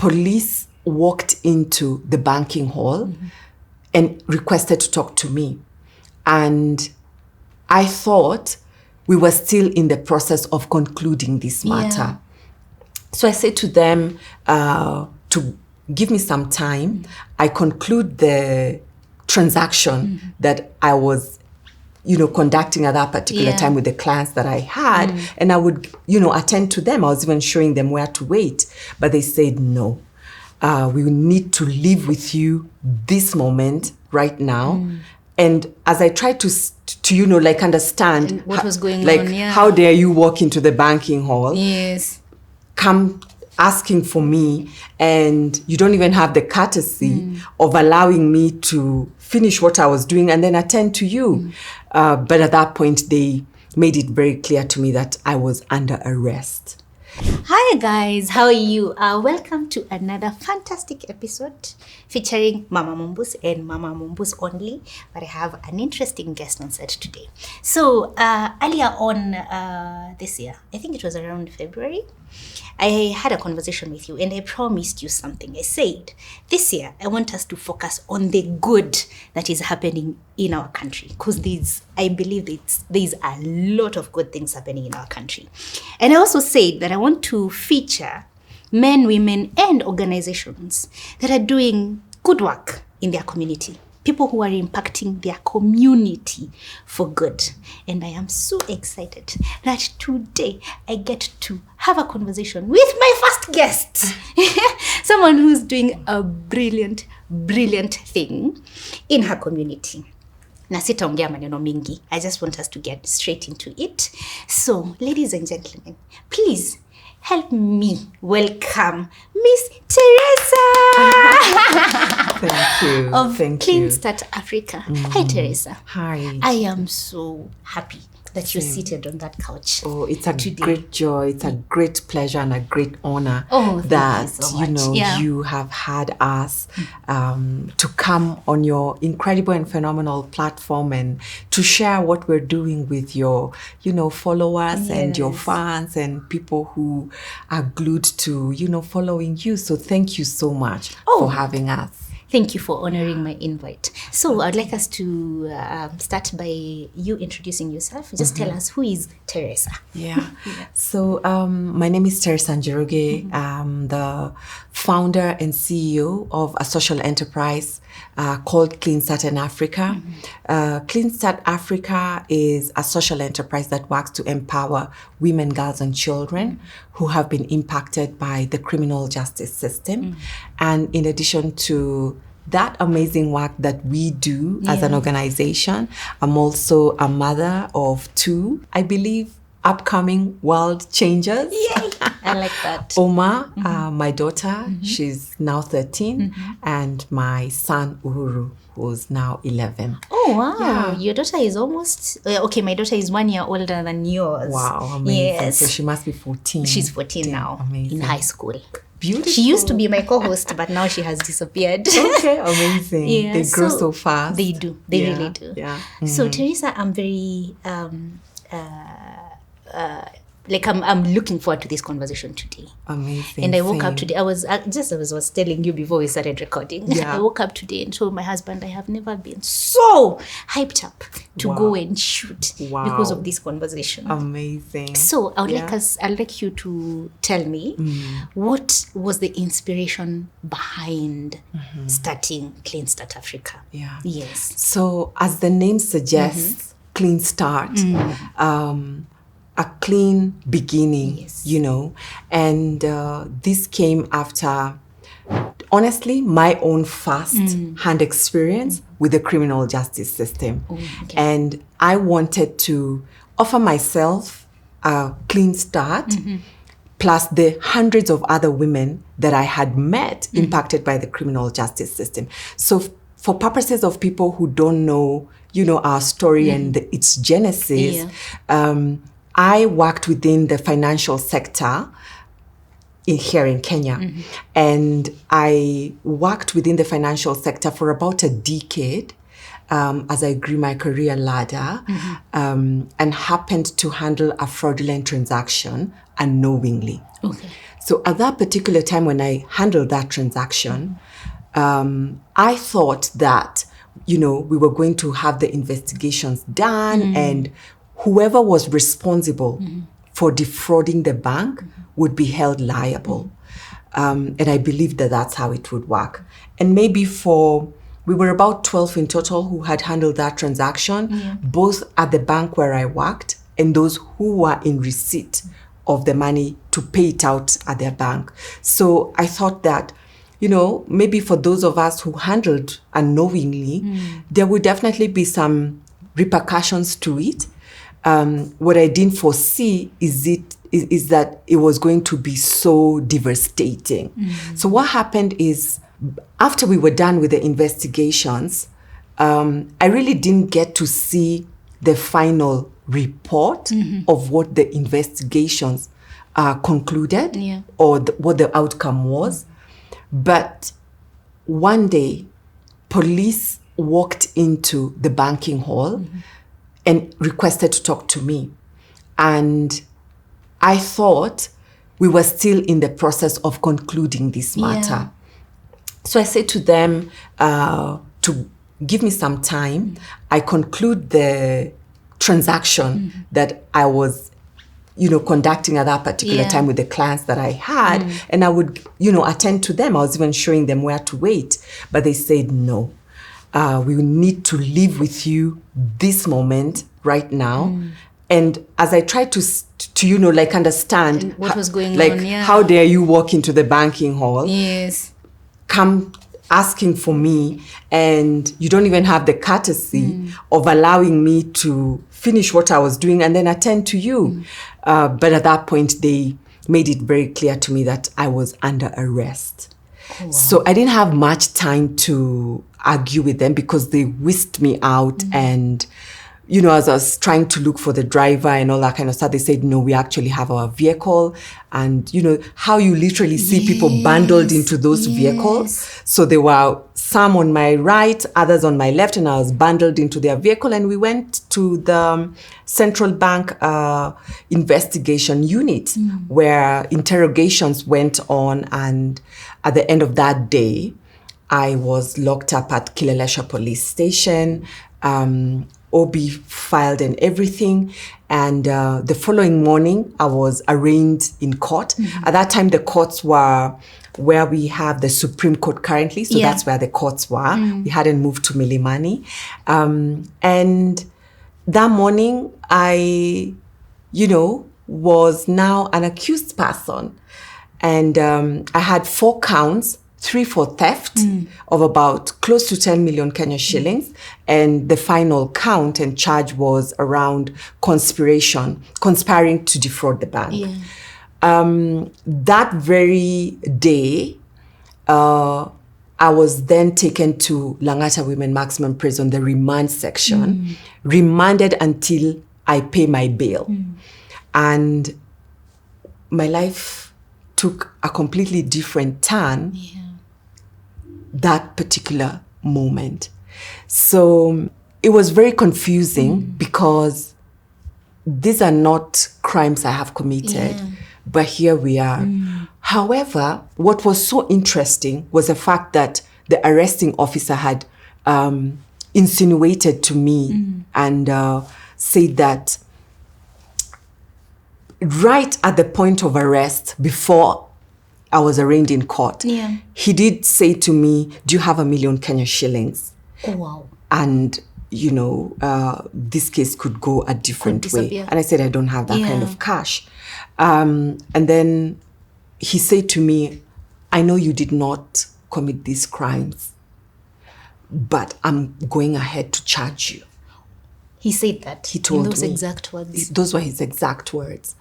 police walked into the banking hall and requested to talk to me. And I thought we were still in the process of concluding this matter. So I said to them to give me some time. I conclude the transaction that I was, conducting at that particular time with the clients that I had. And I would, attend to them. I was even showing them where to wait. But they said, no, we need to live with you this moment right now. And as I tried to understand and what was going on, how dare you walk into the banking hall, come asking for me, and you don't even have the courtesy of allowing me to finish what I was doing and then attend to you. But at that point, they made it very clear to me that I was under arrest. Hi guys, how are you? Welcome to another fantastic episode featuring Mama Mumbus and Mama Mumbus only, but I have an interesting guest on set today. So earlier on this year, I think it was around February, I had a conversation with you and I promised you something. I said, this year, I want us to focus on the good that is happening in our country, because I believe there's a lot of good things happening in our country. And I also said that I want to feature men, women, and organizations that are doing good work in their community. People who are impacting their community for good. And I am so excited that today I get to have a conversation with my first guest. Someone who's doing a brilliant, brilliant thing in her community. Na sitaongea maneno mingi. I just want us to get straight into it. So, ladies and gentlemen, please help me welcome Miss Teresa. Thank you. Of Thank Clean you. Start Africa. Hi, Teresa. Hi. I am so happy that you're seated on that couch. Oh, it's a today. great joy. It's a great pleasure and a great honor thank you so much. You have had us to come on your incredible and phenomenal platform and to share what we're doing with your, followers and your fans and people who are glued to, following you. So thank you so much for having us. Thank you for honoring my invite. So I'd like us to start by you introducing yourself. Just tell us, who is Teresa? So my name is Teresa Njoroge. I'm the founder and CEO of a social enterprise called Clean Start in Africa. Clean Start Africa is a social enterprise that works to empower women, girls, and children who have been impacted by the criminal justice system. And in addition to that amazing work that we do as an organization, I'm also a mother of two, I believe, upcoming world changers. Yay! I like that. Oma, my daughter, she's now 13, and my son, Uhuru, who's now 11. Oh, wow. Yeah. Your daughter is almost... okay, my daughter is 1 year older than yours. Wow, amazing. Yes. So she must be 14. She's 14 now, amazing. in high school. Beautiful. She used to be my co-host, but now she has disappeared. Okay, amazing. Yeah, They grow so fast. They do. They really do. Yeah. So, Teresa, I'm very... I'm looking forward to this conversation today. Amazing. And I woke up today. I was telling you before we started recording. Yeah. I woke up today and told my husband I have never been so hyped up to go and shoot because of this conversation. Amazing. So I'd like you to tell me what was the inspiration behind starting Clean Start Africa? Yeah. Yes. So as the name suggests, Clean Start. A clean beginning, and this came after, honestly, my own first-hand experience with the criminal justice system. And I wanted to offer myself a clean start, plus the hundreds of other women that I had met impacted by the criminal justice system. So for purposes of people who don't know, our story and its genesis, I worked within the financial sector here in Kenya. And I worked within the financial sector for about a decade as I grew my career ladder and happened to handle a fraudulent transaction unknowingly. So at that particular time when I handled that transaction, I thought that, we were going to have the investigations done and whoever was responsible for defrauding the bank would be held liable. And I believed that that's how it would work. And maybe we were about 12 in total who had handled that transaction, both at the bank where I worked and those who were in receipt of the money to pay it out at their bank. So I thought that, maybe for those of us who handled unknowingly, there would definitely be some repercussions to it. What I didn't foresee is that it was going to be so devastating. So what happened is, after we were done with the investigations, I really didn't get to see the final report of what the investigations concluded or what the outcome was. But one day, police walked into the banking hall and requested to talk to me. And I thought we were still in the process of concluding this matter. So I said to them to give me some time. I conclude the transaction that I was, conducting at that particular time with the clients that I had. And I would, attend to them. I was even showing them where to wait. But they said, no, we need to live with you this moment right now. And as I tried to understand and what was going on, how dare you walk into the banking hall, come asking for me, and you don't even have the courtesy of allowing me to finish what I was doing and then attend to you. But at that point, they made it very clear to me that I was under arrest. Oh, wow. So I didn't have much time to argue with them because they whisked me out and as I was trying to look for the driver and all that kind of stuff, they said, no, we actually have our vehicle. And, how you literally see people bundled into those vehicles. So there were some on my right, others on my left, and I was bundled into their vehicle. And we went to the central bank investigation unit where interrogations went on. And at the end of that day, I was locked up at Kilelesha police station. OB filed and everything. And the following morning, I was arraigned in court. At that time, the courts were where we have the Supreme Court currently. So that's where the courts were. We hadn't moved to Milimani. And that morning, I, was now an accused person. And I had 4 counts. 3 for theft of about close to 10 million Kenya shillings. And the final count and charge was around conspiring to defraud the bank. That very day, I was then taken to Langata Women Maximum Prison, the remand section, remanded until I pay my bail. And my life took a completely different turn that particular moment. So it was very confusing because these are not crimes I have committed, but here we are. However, what was so interesting was the fact that the arresting officer had insinuated to me and said that right at the point of arrest, before I was arraigned in court, he did say to me, do you have 1 million Kenya shillings? Oh, wow. And, this case could go a different way. And I said, I don't have that kind of cash. And then he said to me, I know you did not commit these crimes, but I'm going ahead to charge you. He said that? He told me. In those exact words? Those were his exact words.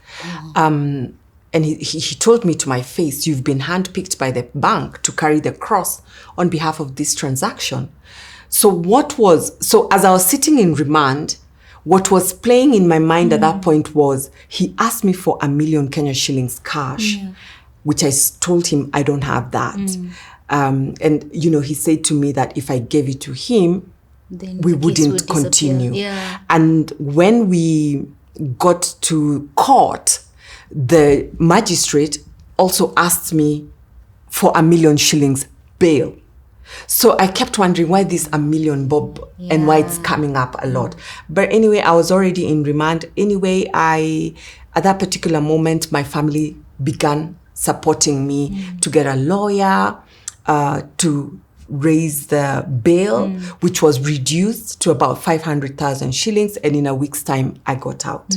And he told me to my face, you've been handpicked by the bank to carry the cross on behalf of this transaction. So as I was sitting in remand, what was playing in my mind at that point was, he asked me for 1 million Kenya shillings cash, which I told him I don't have that. And, he said to me that if I gave it to him, then we wouldn't continue. And when we got to court, the magistrate also asked me for 1 million shillings bail. So I kept wondering why this 1 million bob and why it's coming up a lot. But anyway, I was already in remand. Anyway, at that particular moment, my family began supporting me to get a lawyer, to raise the bail, which was reduced to about 500,000 shillings. And in a week's time, I got out.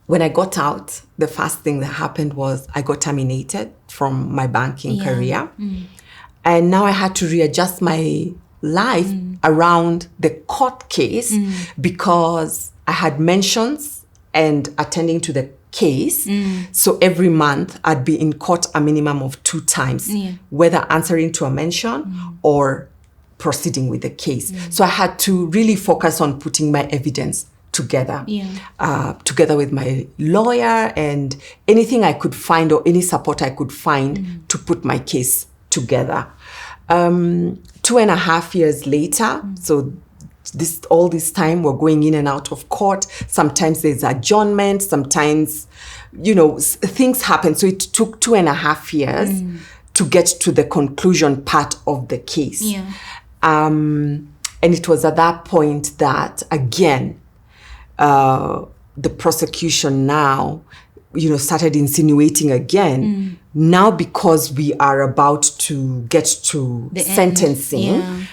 When I got out, the first thing that happened was I got terminated from my banking career. And now I had to readjust my life around the court case because I had mentions and attending to the case. So every month I'd be in court a minimum of 2 times, whether answering to a mention or proceeding with the case. So I had to really focus on putting my evidence together, together with my lawyer and anything I could find or any support I could find to put my case together. 2.5 years later, so all this time we're going in and out of court. Sometimes there's adjournment, sometimes, things happen. So it took 2.5 years to get to the conclusion part of the case. And it was at that point that, again, the prosecution now, started insinuating again. Now, because we are about to get to the sentencing,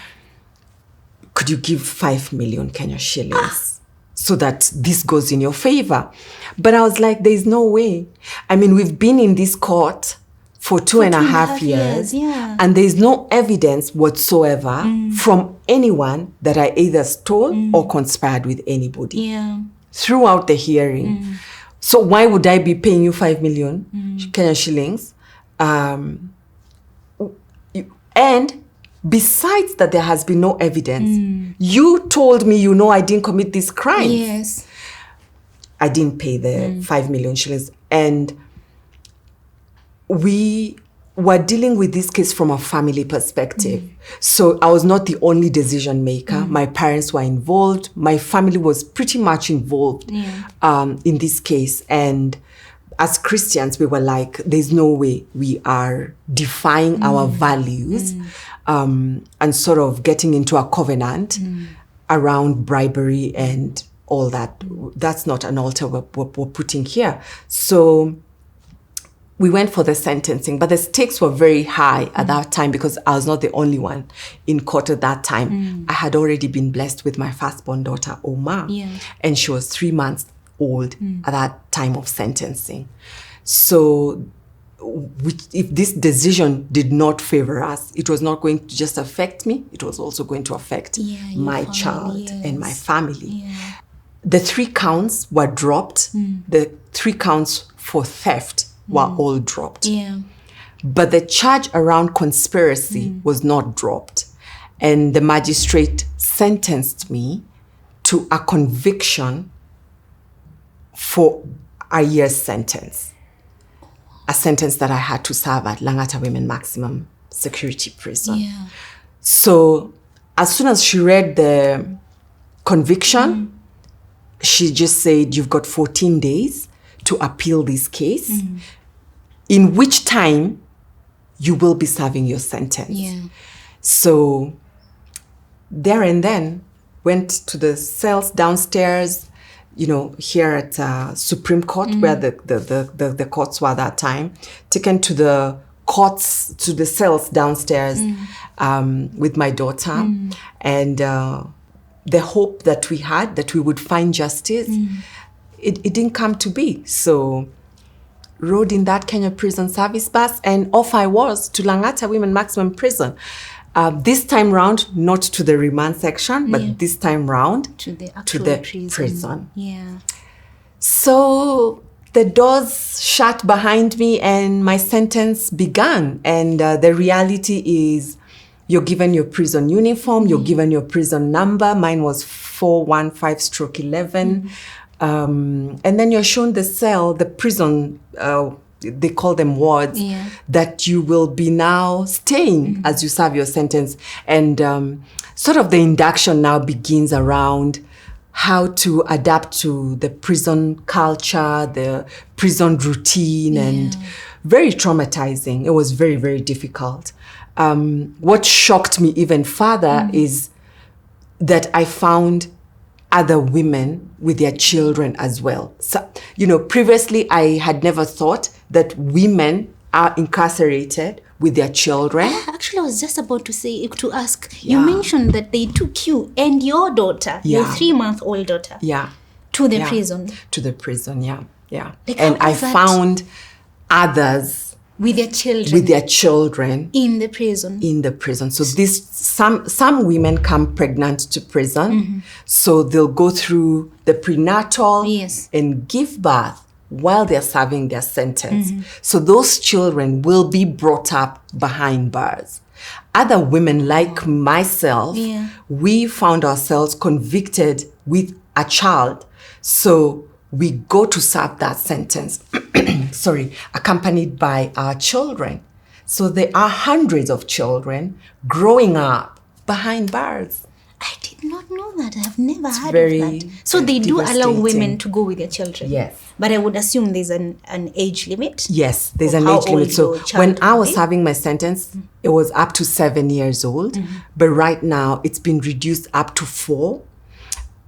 could you give 5 million Kenya shillings so that this goes in your favor? But I was like, there's no way. I mean, we've been in this court for 2.5 years, and there's no evidence whatsoever from anyone that I either stole or conspired with anybody throughout the hearing. So why would I be paying you 5 million Kenya shillings? And besides that, there has been no evidence. You told me, I didn't commit this crime. Yes. I didn't pay the 5 million shillings. And we were dealing with this case from a family perspective. So I was not the only decision maker. My parents were involved. My family was pretty much involved in this case. And as Christians, we were like, there's no way we are defying our values and sort of getting into a covenant around bribery and all that. That's not an altar we're putting here. So we went for the sentencing, but the stakes were very high at that time because I was not the only one in court at that time. I had already been blessed with my firstborn daughter, Oma, and she was 3 months old at that time of sentencing. So if this decision did not favor us, it was not going to just affect me, it was also going to affect my family, child and my family. The 3 counts were dropped. The 3 counts for theft were all dropped. But the charge around conspiracy was not dropped. And the magistrate sentenced me to a conviction for a year's sentence. A sentence that I had to serve at Langata Women Maximum Security Prison. So as soon as she read the conviction, she just said, you've got 14 days to appeal this case, in which time you will be serving your sentence. So there and then went to the cells downstairs, here at Supreme Court, where the courts were at that time, taken to the courts, to the cells downstairs with my daughter. And the hope that we had, that we would find justice, it didn't come to be. So rode in that Kenya prison service bus and off I was to Langata Women Maximum Prison. This time round, not to the remand section, but this time round to the prison. So the doors shut behind me and my sentence began. And the reality is, you're given your prison uniform, you're given your prison number. Mine was 415/11. And then you're shown the cell, the prison, they call them wards, that you will be now staying as you serve your sentence. And sort of the induction now begins around how to adapt to the prison culture, the prison routine, and very traumatizing. It was very, very difficult. What shocked me even further is that I found other women with their children as well. So, previously I had never thought that women are incarcerated with their children. Actually, I was just about to ask. You mentioned that they took you and your daughter, your 3-month-old daughter, to the prison. To the prison, yeah. Like, and I found others with their children in the prison. So some women come pregnant to prison, so they'll go through the prenatal and give birth while they're serving their sentence. So those children will be brought up behind bars. Other women like myself, we found ourselves convicted with a child, so we go to serve that sentence accompanied by our children. So there are hundreds of children growing up behind bars. I did not know that. I've never heard of that. So they do allow women to go with their children? Yes. But I would assume there's an age limit? Yes, there's an age limit. So when I was serving my sentence, it was up to 7 years old. But right now, it's been reduced up to 4.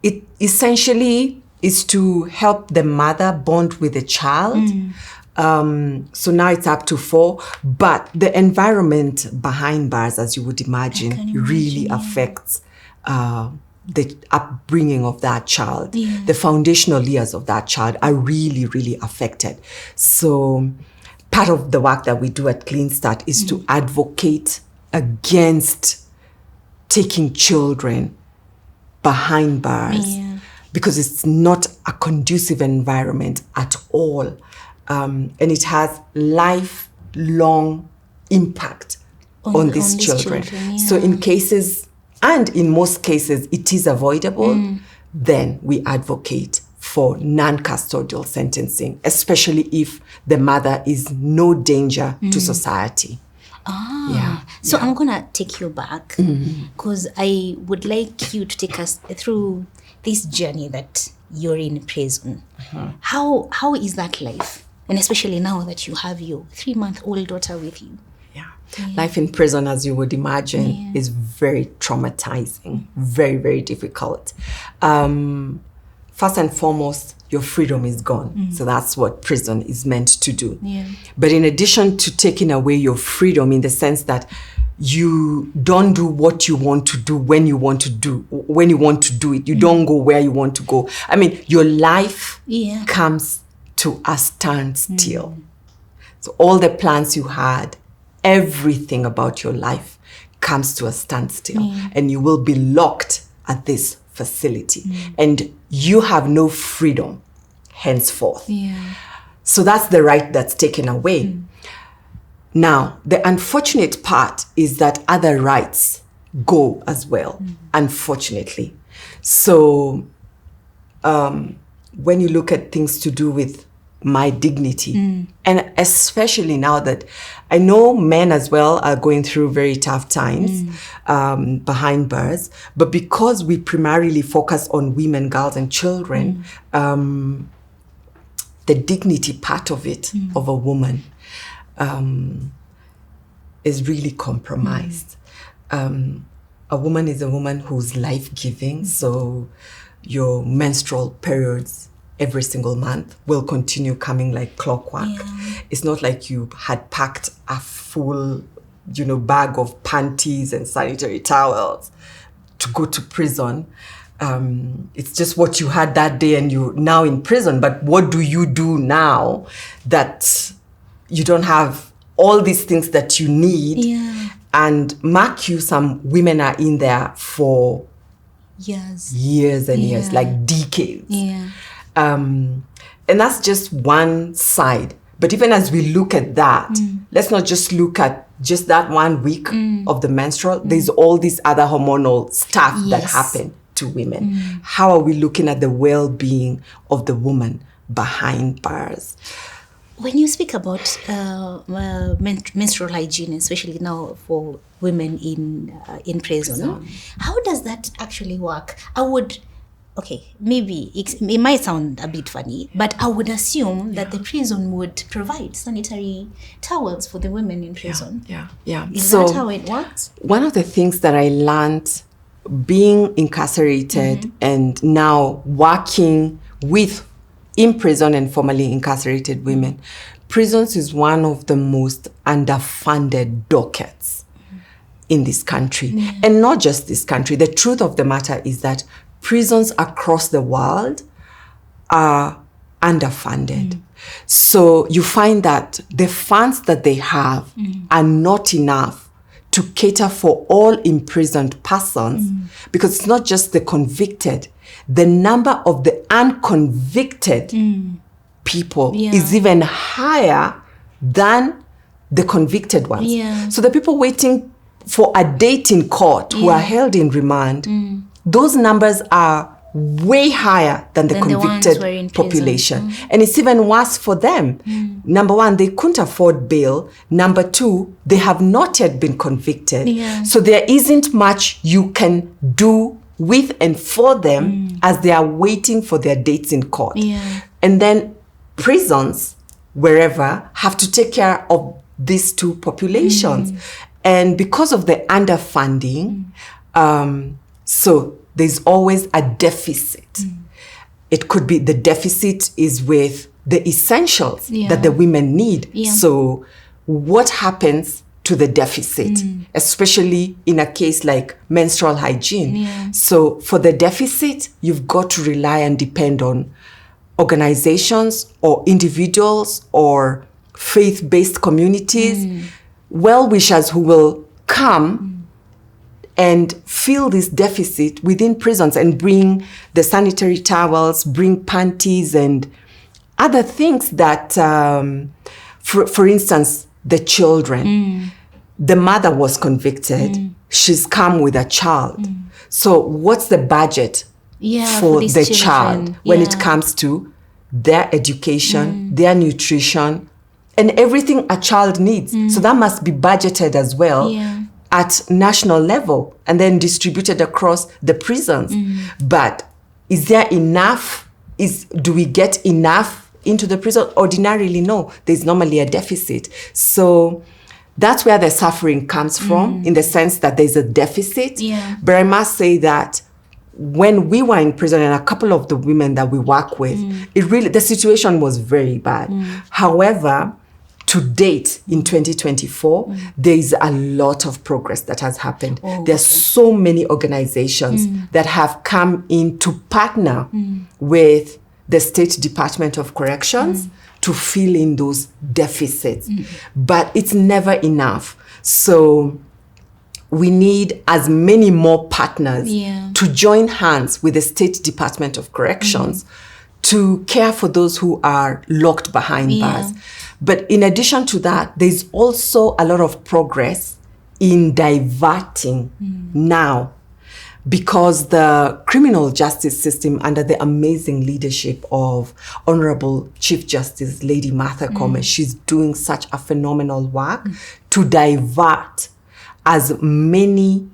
It essentially is to help the mother bond with the child. So now it's up to 4. But the environment behind bars, as you would imagine, really affects the upbringing of that child. The foundational years of that child are really, really affected. So part of the work that we do at Clean Start is to advocate against taking children behind bars, because it's not a conducive environment at all. And it has lifelong impact on these children. So in cases, and in most cases, it is avoidable, then we advocate for non-custodial sentencing, especially if the mother is no danger to society. So I'm going to take you back, because I would like you to take us through this journey that you're in prison. How is that life? And especially now that you have your 3-month-old daughter with you. Life in prison, as you would imagine, is very traumatizing, very, very difficult. First and foremost, your freedom is gone. So that's what prison is meant to do. But in addition to taking away your freedom, in the sense that you don't do what you want to do when you want to do it, you don't go where you want to go. I mean, your life comes to a standstill. So all the plans you had, everything about your life comes to a standstill, and you will be locked at this facility, and you have no freedom henceforth. So that's the right that's taken away. Now, the unfortunate part is that other rights go as well, unfortunately. So when you look at things to do with my dignity, and especially now that I know men as well are going through very tough times behind bars, but because we primarily focus on women, girls, and children, the dignity part of it, of a woman, is really compromised. A woman is a woman who's life-giving, so your menstrual periods every single month will continue coming like clockwork. It's not like you had packed a full, bag of panties and sanitary towels to go to prison. It's just what you had that day, and you're now in prison. But what do you do now that you don't have all these things that you need? And mark you, some women are in there for years and years, like decades. And that's just one side. But even as we look at that, let's not just look at just that 1 week of the menstrual. There's all this other hormonal stuff that happen to women. How are we looking at the well-being of the woman behind bars? When you speak about menstrual hygiene, especially now for women in prison, how does that actually work? okay, maybe it might sound a bit funny, but I would assume that the prison would provide sanitary towels for the women in prison. Yeah. Is that how it works? One of the things that I learned being incarcerated and now working with imprisoned and formerly incarcerated women, prisons is one of the most underfunded dockets in this country. And not just this country. The truth of the matter is that prisons across the world are underfunded. So you find that the funds that they have are not enough to cater for all imprisoned persons, because it's not just the convicted. The number of the unconvicted people is even higher than the convicted ones. So the people waiting for a date in court who are held in remand, those numbers are way higher than the convicted population. And it's even worse for them. Number one, they couldn't afford bail. Number two, they have not yet been convicted. So there isn't much you can do with and for them as they are waiting for their dates in court. And then prisons, wherever, have to take care of these two populations. And because of the underfunding, so there's always a deficit. It could be the deficit is with the essentials that the women need. So what happens to the deficit, especially in a case like menstrual hygiene? So for the deficit, you've got to rely and depend on organizations or individuals or faith-based communities, well-wishers who will come and fill this deficit within prisons and bring the sanitary towels, bring panties and other things that, for instance, the children. The mother was convicted. She's come with a child. So what's the budget for the child when it comes to their education, their nutrition, and everything a child needs? So that must be budgeted as well at national level and then distributed across the prisons. But is there enough? Do we get enough into the prison? Ordinarily, no. There's normally a deficit. So that's where the suffering comes from, in the sense that there's a deficit. But I must say that when we were in prison, and a couple of the women that we work with, the situation was very bad. However, to date, in 2024, there is a lot of progress that has happened. There's so many organizations that have come in to partner with the State Department of Corrections to fill in those deficits. But it's never enough. So we need as many more partners to join hands with the State Department of Corrections to care for those who are locked behind bars. But in addition to that, there's also a lot of progress in diverting now, because the criminal justice system, under the amazing leadership of Honorable Chief Justice Lady Martha Koome, she's doing such a phenomenal work to divert as many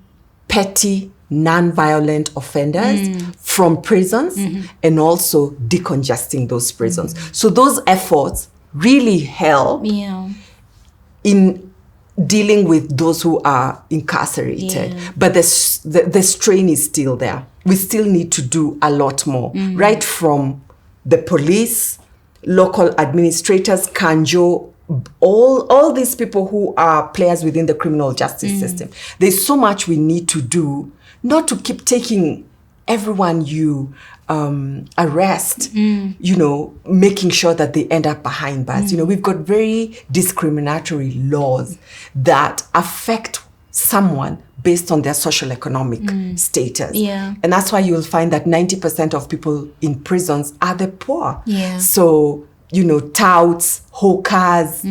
petty non-violent offenders from prisons and also decongesting those prisons. So those efforts really help in dealing with those who are incarcerated. But the strain is still there. We still need to do a lot more, right from the police, local administrators, Kanjo, all these people who are players within the criminal justice system. There's so much we need to do, not to keep taking everyone you arrest, making sure that they end up behind bars. We've got very discriminatory laws that affect someone based on their social economic status. And that's why you'll find that 90% of people in prisons are the poor. So, touts, hawkers,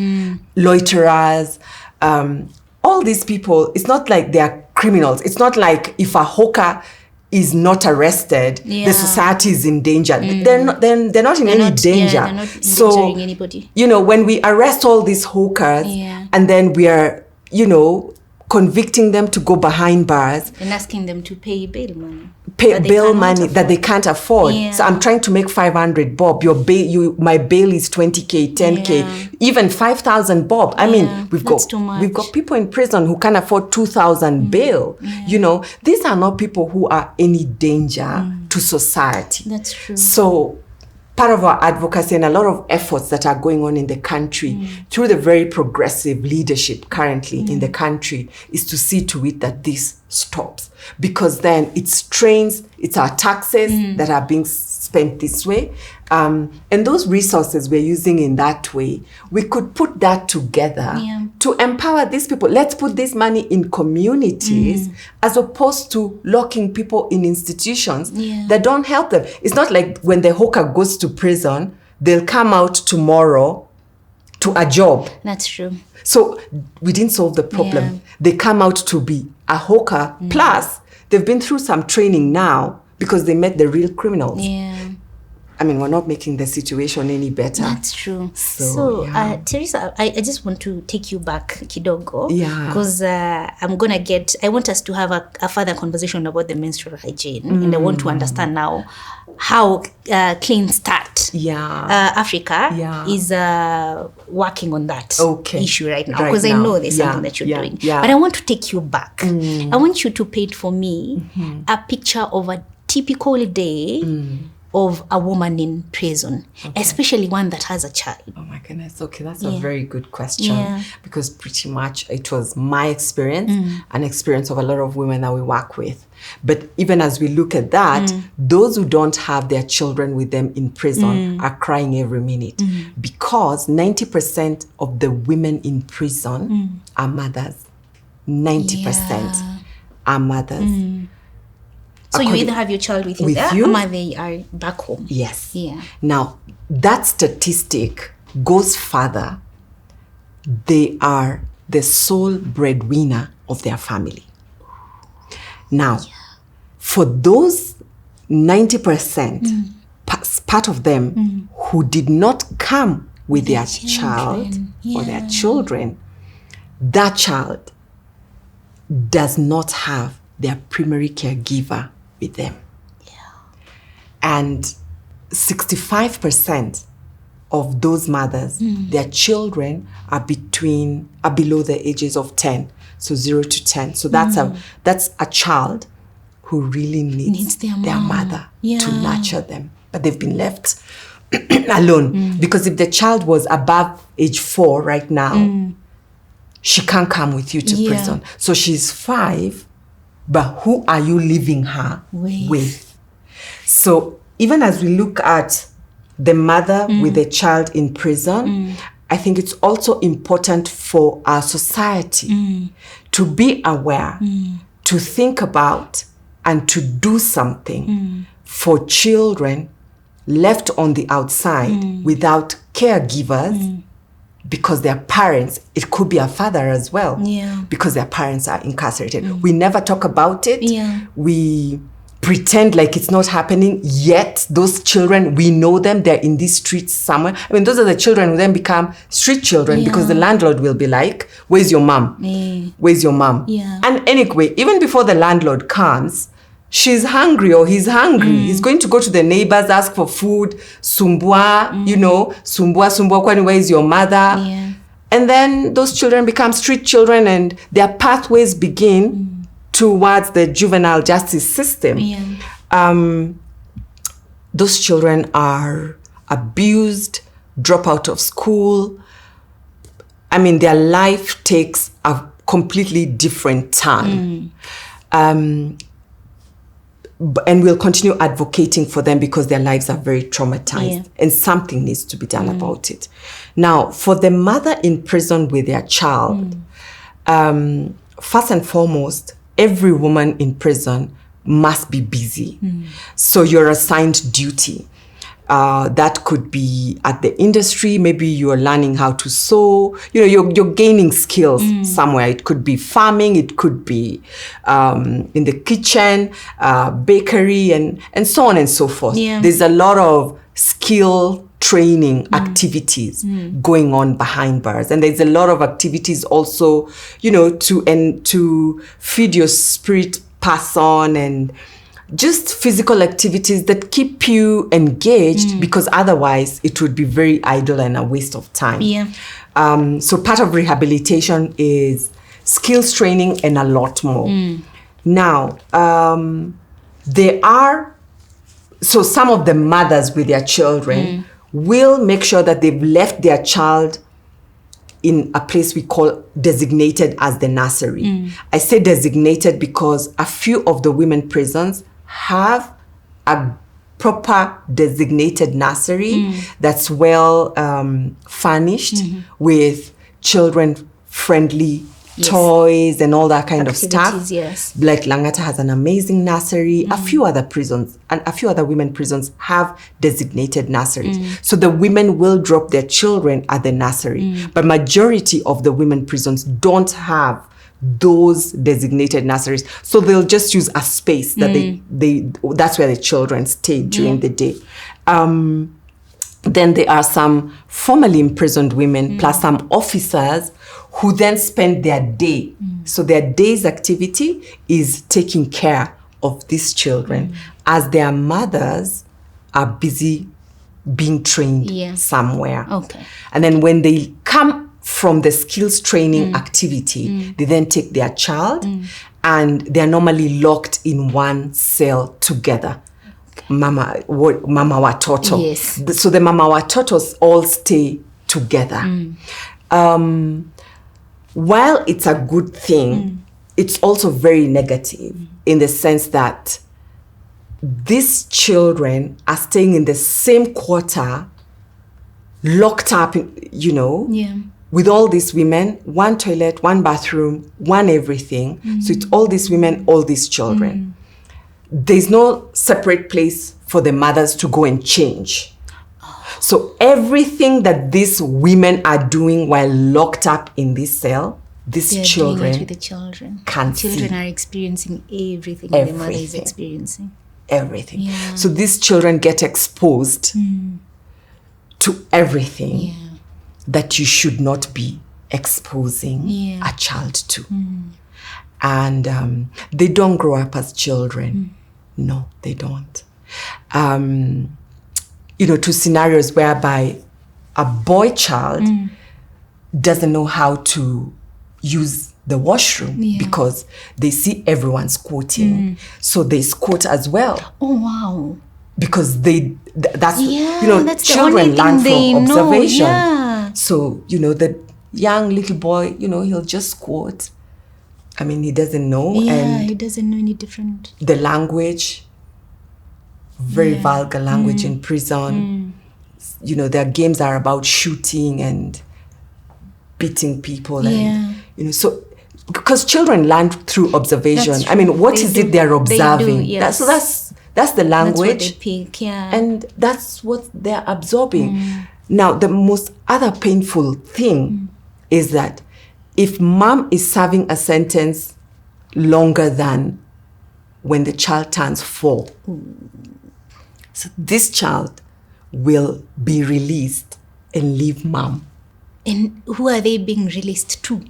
loiterers, all these people, it's not like they're criminals. It's not like if a hawker is not arrested, the society is in danger. They're not in any danger. They're not endangering anybody. When we arrest all these hawkers and then we are, convicting them to go behind bars, and asking them to pay bail money. That they can't afford. Yeah. So I'm trying to make 500 bob. My bail is 20k, 10k, even 5,000 bob. I mean, we've got people in prison who can't afford 2,000 bail. You know, these are not people who are any danger to society. That's true. So part of our advocacy and a lot of efforts that are going on in the country through the very progressive leadership currently in the country is to see to it that this stops, because then it's our taxes that are being spent this way, and those resources we're using in that way, we could put that together to empower these people. Let's put this money in communities as opposed to locking people in institutions that don't help them. It's not like when the hawker goes to prison, they'll come out tomorrow to a job. That's true. So we didn't solve the problem. They come out to be a hawker. Plus, they've been through some training now because they met the real criminals. Yeah. I mean, we're not making the situation any better. That's true. So Teresa, I just want to take you back kidogo. Yeah. Because I want us to have a further conversation about the menstrual hygiene. And I want to understand now how Clean Start Africa is working on that issue right now. Because I know there's something that you're doing. Yeah. But I want to take you back. I want you to paint for me a picture of a typical day of a woman in prison, especially one that has a child. Oh my goodness. Okay, that's a very good question, because pretty much it was my experience, an experience of a lot of women that we work with. But even as we look at that, those who don't have their children with them in prison are crying every minute, because 90% of the women in prison are mothers. 90% are mothers. So you either have your child with you there, or they are back home. Yes. Yeah. Now, that statistic goes further. They are the sole breadwinner of their family. Now, for those 90%, part of them who did not come with their child or their children, that child does not have their primary caregiver with them. And 65% of those mothers, their children are below the ages of 10, so 0 to 10. So that's a child who really needs their mother to nurture them, but they've been left alone. Because if the child was above age 4 right now, she can't come with you to prison. So she's 5. But who are you leaving her with? So even as we look at the mother with a child in prison, I think it's also important for our society to be aware, to think about, and to do something for children left on the outside without caregivers, because their parents, it could be a father as well, because their parents are incarcerated. We never talk about it. We pretend like it's not happening, yet those children, we know them, they're in these streets somewhere. I mean, those are the children who then become street children, because the landlord will be like, where's your mom? Where's your mom? And anyway, even before the landlord comes, she's hungry or he's hungry. He's going to go to the neighbors, ask for food, sumbua, sumbua, kwani, where is your mother? And then those children become street children, and their pathways begin towards the juvenile justice system. Those children are abused, drop out of school. I mean, their life takes a completely different turn. And we'll continue advocating for them because their lives are very traumatized, and something needs to be done about it. Now, for the mother in prison with their child, first and foremost, every woman in prison must be busy. So you're assigned duty. That could be at the industry. Maybe you're learning how to sew. You're gaining skills somewhere. It could be farming. It could be in the kitchen, bakery, and so on and so forth. There's a lot of skill training activities going on behind bars. And there's a lot of activities also, to feed your spirit person, and just physical activities that keep you engaged, because otherwise it would be very idle and a waste of time. Yeah. So part of rehabilitation is skills training and a lot more. Now, so some of the mothers with their children will make sure that they've left their child in a place we call designated as the nursery. I say designated because a few of the women prisons have a proper designated nursery that's well furnished with children-friendly toys and all that kind of stuff. Yes. Like Langata has an amazing nursery. A few other prisons and a few other women prisons have designated nurseries. So the women will drop their children at the nursery. But majority of the women prisons don't have those designated nurseries. So they'll just use a space that that's where the children stay during the day. Then there are some formerly imprisoned women plus some officers who then spend their day. So their day's activity is taking care of these children as their mothers are busy being trained somewhere. Okay. And then when they come from the skills training activity, they then take their child and they're normally locked in one cell together. Mama watoto. Yes. So the mama watotos all stay together. While it's a good thing, it's also very negative in the sense that these children are staying in the same quarter, locked up, with all these women, one toilet, one bathroom, one everything. So it's all these women, all these children. There's no separate place for the mothers to go and change. So everything that these women are doing while locked up in this cell, these children doing it with the children. Can't Children see. are experiencing everything the mother is experiencing. Everything. Yeah. So these children get exposed to everything that you should not be exposing a child to. And they don't grow up as children. No, they don't. To scenarios whereby a boy child doesn't know how to use the washroom because they see everyone squatting. So they squat as well. Oh, wow. Because that's that's the children only learn thing from they know. observation. Yeah. So, the young little boy, he'll just squat. I mean, he doesn't know. Yeah, And he doesn't know any different. the language, very vulgar language in prison. Their games are about shooting and beating people. And, so because children learn through observation. I mean, what is it they're observing? They do, yes. That's the language. That's what they pick, And that's what they're absorbing. Now, the most other painful thing is that if mom is serving a sentence longer than when the child turns 4, so this child will be released and leave mom. And who are they being released to?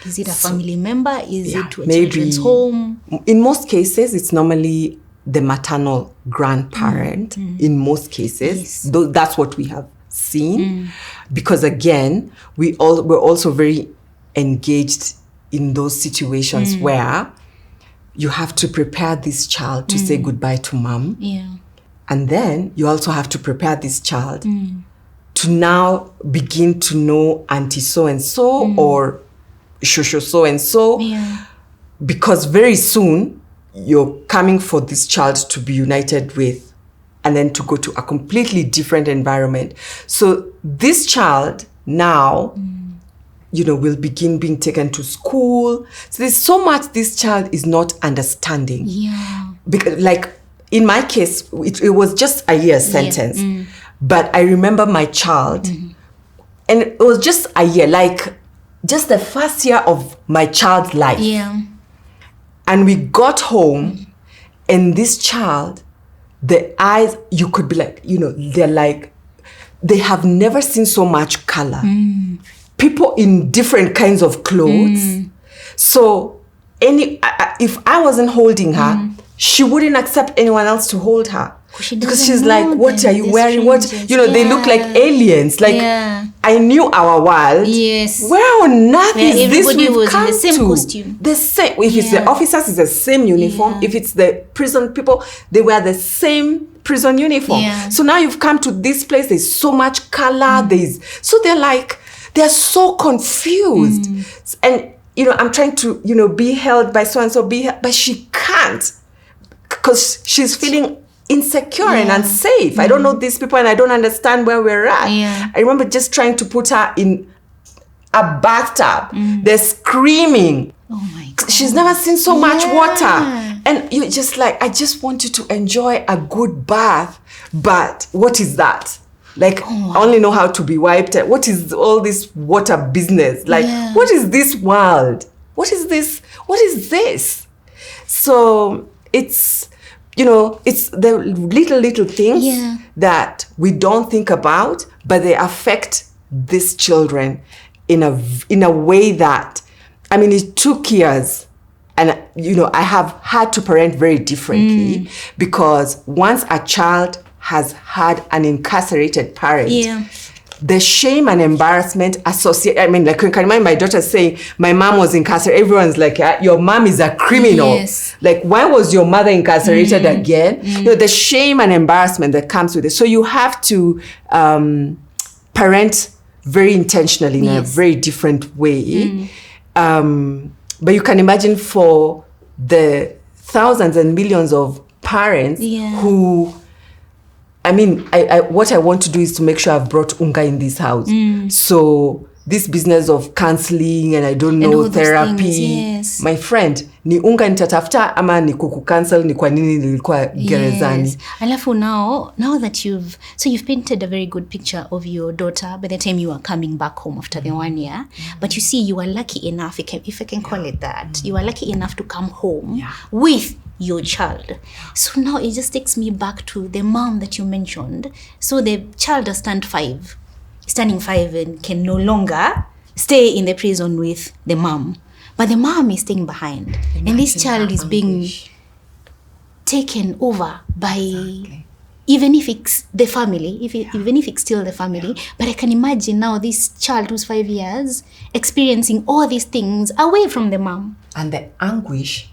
Is it a family member? Is it to a maybe children's home? In most cases, it's normally the maternal grandparent. In most cases, though that's what we have seen. Because again, we're also very engaged in those situations where you have to prepare this child to say goodbye to mom. Yeah. And then you also have to prepare this child to now begin to know auntie so-and-so or shosho so-and-so. Yeah. Because very soon you're coming for this child to be united with and then to go to a completely different environment. So this child now, will begin being taken to school. So there's so much this child is not understanding. Yeah. Because, like, in my case, it was just a year sentence. But I remember my child, and it was just a year, like just the first year of my child's life. Yeah. And we got home, and this child, the eyes, you could be like, they're like they have never seen so much color. People in different kinds of clothes. So if I wasn't holding her, she wouldn't accept anyone else to hold her. Because she's like, what are you wearing? They look like aliens. Like, I knew our world. Yes. Where on earth is this everybody we've was come in the same to? costume. The same. If it's the officers, it's the same uniform. If it's the prison people, they wear the same prison uniform. So now you've come to this place. There's so much color. So they're so confused. And, I'm trying to, be held by so-and-so, but she can't. Because she's feeling insecure and unsafe. I don't know these people and I don't understand where we're at. I remember just trying to put her in a bathtub. They're screaming. Oh my God. She's never seen so much water. And you're just like, I just want you to enjoy a good bath. But what is that? Like, I only know how to be wiped. What is all this water business? Like, what is this world? What is this? What is this? So it's, it's the little things that we don't think about, but they affect these children in a way that, it took years. And, I have had to parent very differently because once a child has had an incarcerated parent, the shame and embarrassment associated, like you can remember my daughter saying, my mom was incarcerated. Everyone's like, your mom is a criminal. Yes. Like, why was your mother incarcerated again? The shame and embarrassment that comes with it. So you have to parent very intentionally in a very different way. But you can imagine for the thousands and millions of parents who, what I want to do is to make sure I've brought Unga in this house. So this business of counseling and I don't know therapy, my friend, ni Unga nitatafuta ama ni kukucancel ni kwa nini nilikuwa gerezani. Alafu now that you've painted a very good picture of your daughter by the time you are coming back home after the 1 year. But you see, you are lucky enough, if I can call it that, you are lucky enough to come home with your child. So now it just takes me back to the mom that you mentioned. So the child has turned 5 and can no longer stay in the prison with the mom. But the mom is staying behind. And this child is being taken over by, even if it's the family, even if it's still the family. But I can imagine now this child who's 5 years experiencing all these things away from the mom. And the anguish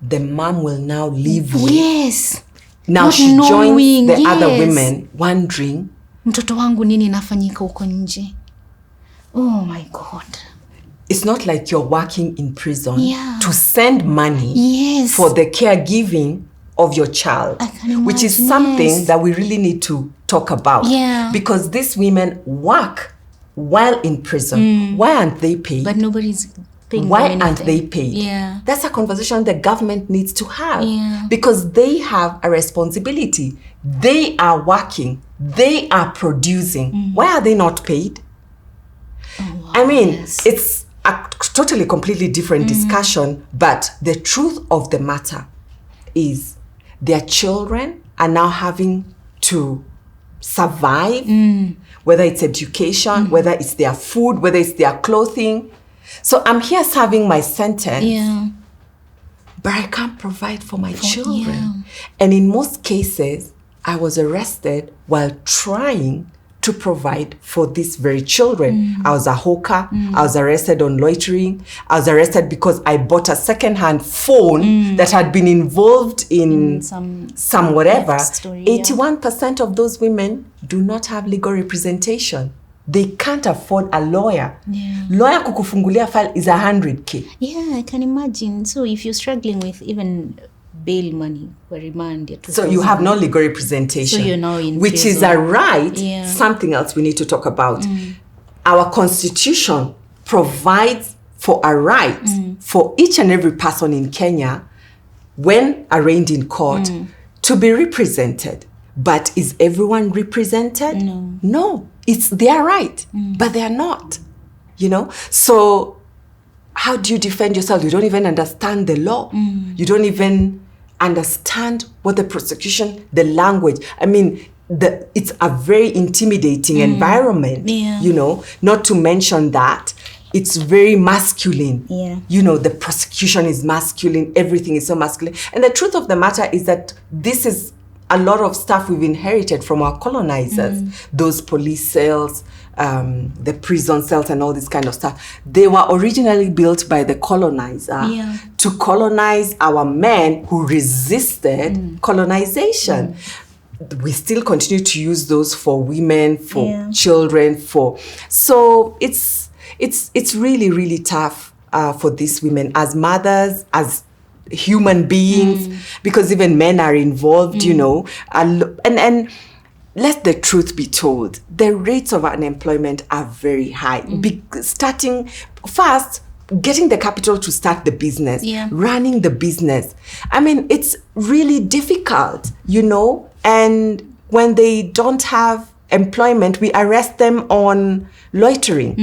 the mom will now live with. Yes. Now Not she knowing, joins the other women wondering, mtoto wangu nini inafanyika huko nje? Oh my God. It's not like you're working in prison to send money for the caregiving of your child, which is something that we really need to talk about. Because these women work while in prison. Why aren't they paid? But nobody's paying Why them aren't they anything. paid? That's a conversation the government needs to have because they have a responsibility. They are working. They are producing. Why are they not paid? Oh, wow, It's a totally completely different discussion, but the truth of the matter is their children are now having to survive, whether it's education, whether it's their food, whether it's their clothing. So I'm here serving my sentence, but I can't provide for my children. And in most cases, I was arrested while trying to provide for these very children. I was a hawker. I was arrested on loitering. I was arrested because I bought a second-hand phone that had been involved in some whatever. Story, 81% of those women do not have legal representation. They can't afford a lawyer. Lawyer kukufungulia file is 100K. Yeah, I can imagine. So if you're struggling with even bail money or remand, so you have no legal representation. So you're now in which prison. Is a right, something else we need to talk about. Our constitution provides for a right for each and every person in Kenya when arraigned in court to be represented. But is everyone represented? No, it's their right, but they're not, So how do you defend yourself? You don't even understand the law. You don't even understand what the prosecution, the language. it's a very intimidating environment, you know, not to mention that it's very masculine. You know, the prosecution is masculine, everything is so masculine. And the truth of the matter is that this is a lot of stuff we've inherited from our colonizers. Those police cells, the prison cells and all this kind of stuff. They were originally built by the colonizer to colonize our men who resisted colonization. We still continue to use those for women, for children, so it's really, really tough for these women as mothers, as human beings, because even men are involved, you know, and let the truth be told, the rates of unemployment are very high. Starting first, getting the capital to start the business, running the business. I mean, it's really difficult, you know, and when they don't have employment, we arrest them on loitering.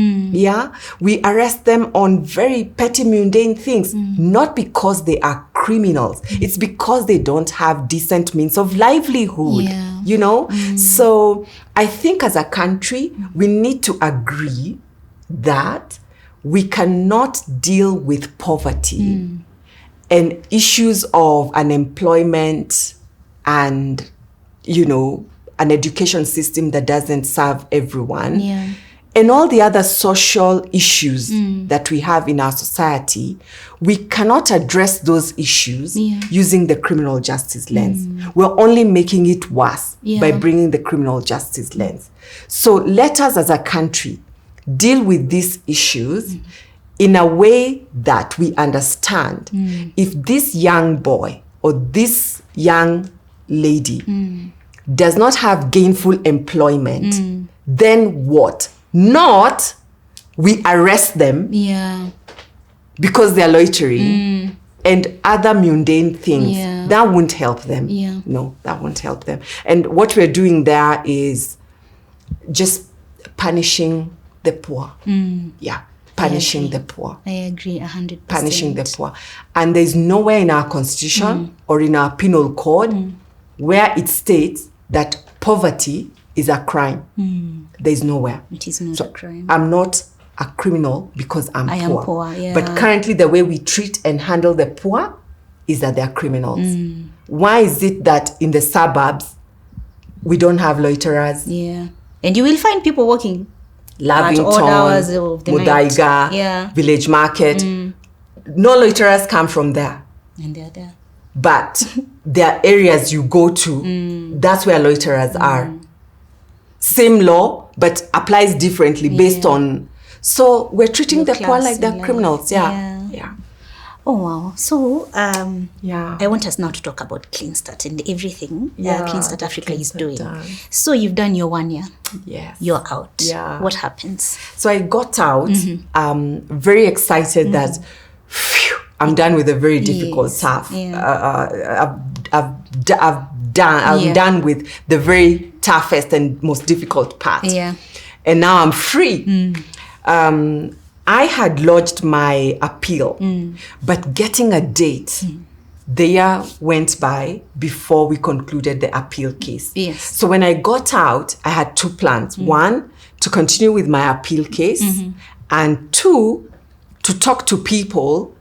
We arrest them on very petty, mundane things, not because they are criminals. It's because they don't have decent means of livelihood, you know? So I think as a country, we need to agree that we cannot deal with poverty and issues of unemployment and, you know, an education system that doesn't serve everyone, and all the other social issues that we have in our society. We cannot address those issues using the criminal justice lens. We're only making it worse by bringing the criminal justice lens. So let us as a country deal with these issues in a way that we understand if this young boy or this young lady does not have gainful employment, then what? Not we arrest them because they're loitering and other mundane things. That won't help them. No, that won't help them. And what we're doing there is just punishing the poor. Punishing the poor. I agree 100%. Punishing the poor. And there's nowhere in our constitution or in our penal code where it states that poverty is a crime. There's nowhere. It is not a crime. I'm not a criminal because I am poor. But currently the way we treat and handle the poor is that they're criminals. Why is it that in the suburbs we don't have loiterers? And you will find people working Lavington, at odd hours of the Mudaiga, Village Market. No loiterers come from there. And they're there. But there are areas you go to, that's where loiterers are. Same law, but applies differently based on... So we're treating the poor like they're criminals. Oh, wow. So, I want us now to talk about Clean Start and everything Clean Start Africa is doing. So you've done your 1 year. Yes. You're out. What happens? So I got out, very excited that I'm done with a very difficult stuff. I'm done with the very toughest and most difficult part. And now I'm free. I had lodged my appeal, but getting a date, the year went by before we concluded the appeal case. So when I got out, I had two plans. One, to continue with my appeal case, and two, to talk to people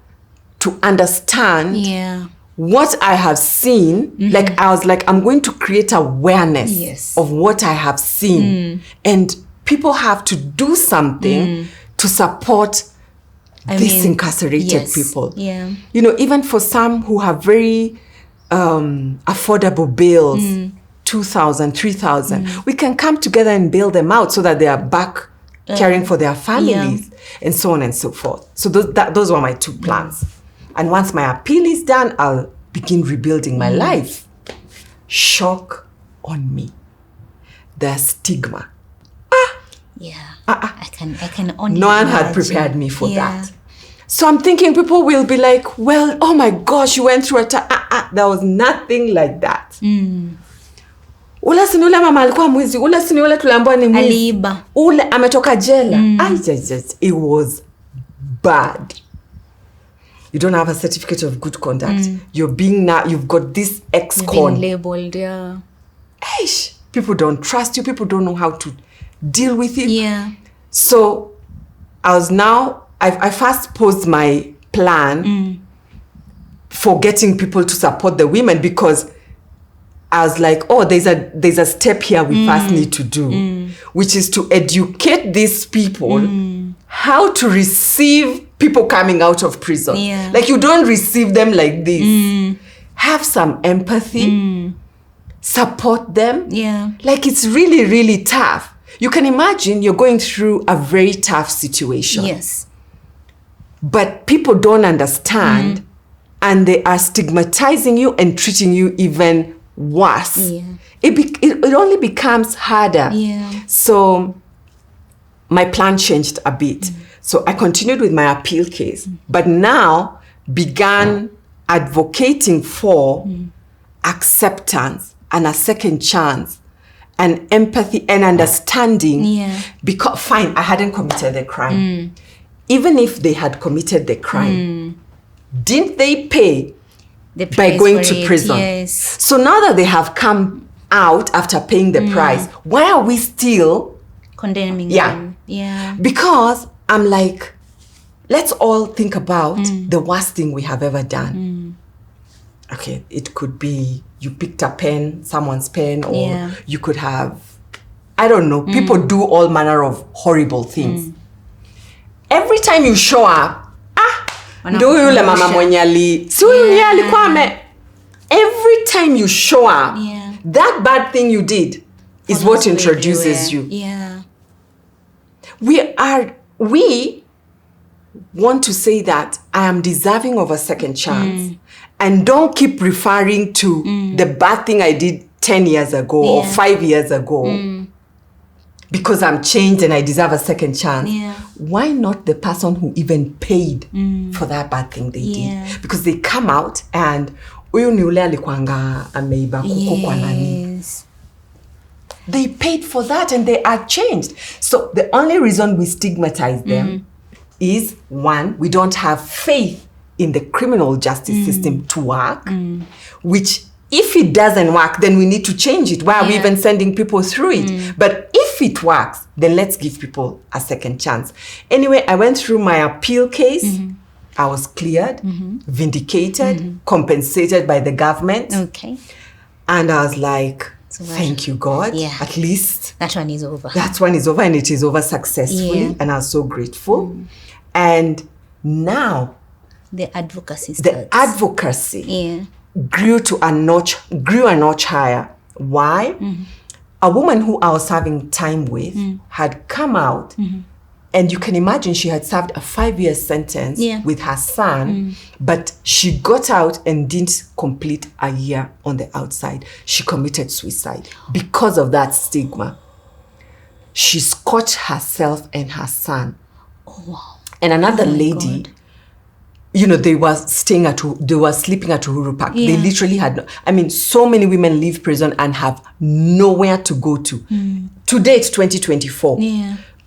to understand what I have seen. Like I was like, I'm going to create awareness of what I have seen. And people have to do something to support these incarcerated people. You know, even for some who have very affordable bills, 2,000, 3,000, we can come together and bail them out so that they are back caring for their families and so on and so forth. So those were my two plans. And once my appeal is done, I'll begin rebuilding my life. Shock on me. The stigma. I can only No one imagine. had prepared me for that. So I'm thinking people will be like, well, oh my gosh, you went through a time. There was nothing like that. Ula sini ule mama alikuwa mwizi. Ula sini ule tuliambiwa ni mwizi. Aliiba. Ule ametoka jela. It was bad. You don't have a certificate of good conduct. You've got this ex-con. Being labeled, Eish. People don't trust you. People don't know how to deal with it. Yeah. So I first posed my plan for getting people to support the women, because I was like, oh, there's a step here we first need to do, which is to educate these people how to receive people coming out of prison. Yeah. Like, you don't receive them like this. Have some empathy, support them. Yeah. Like, it's really, really tough. You can imagine you're going through a very tough situation. Yes. But people don't understand, and they are stigmatizing you and treating you even worse. Yeah. It only becomes harder. Yeah. So my plan changed a bit. So I continued with my appeal case, but now began advocating for acceptance and a second chance and empathy and understanding. Yeah. Because, fine, I hadn't committed the crime. Even if they had committed the crime, didn't they pay The by price going for to it, prison? yes. So now that they have come out after paying the price, why are we still Condemning Yeah. them. Yeah. Because I'm like, let's all think about the worst thing we have ever done. Okay, it could be you picked a pen, someone's pen, or Yeah. you could have, I don't know, people do all manner of horrible things. Every time you show up, ndo yule mama mwenye si huyu ndiye alikuwa every time you show up, that bad thing you did is what introduces you. Yeah. We want to say that I am deserving of a second chance, and don't keep referring to the bad thing I did 10 years ago or 5 years ago because I'm changed and I deserve a second chance. Yeah. Why not the person who even paid for that bad thing they did? Because they come out and huyu ni ule alikuanga ameiba kuku kwa nani. Yes. They paid for that and they are changed. So the only reason we stigmatize them is, one, we don't have faith in the criminal justice system to work, which if it doesn't work, then we need to change it. Why are we even sending people through it? But if it works, then let's give people a second chance. Anyway, I went through my appeal case. I was cleared, vindicated, compensated by the government. Okay. And I was like, thank you, God. Yeah. At least That one is over. that one is over, and it is over successfully. Yeah. And I was so grateful. And now The advocacy the starts. advocacy Yeah. grew a notch higher. Why? A woman who I was having time with had come out, and you can imagine she had served a 5-year sentence with her son, but she got out and didn't complete a year on the outside. She committed suicide because of that stigma. She scorched herself and her son. Oh, wow. And another lady, you know, they were sleeping at Uhuru Park. Yeah. They literally had, so many women leave prison and have nowhere to go to. To date, 2024,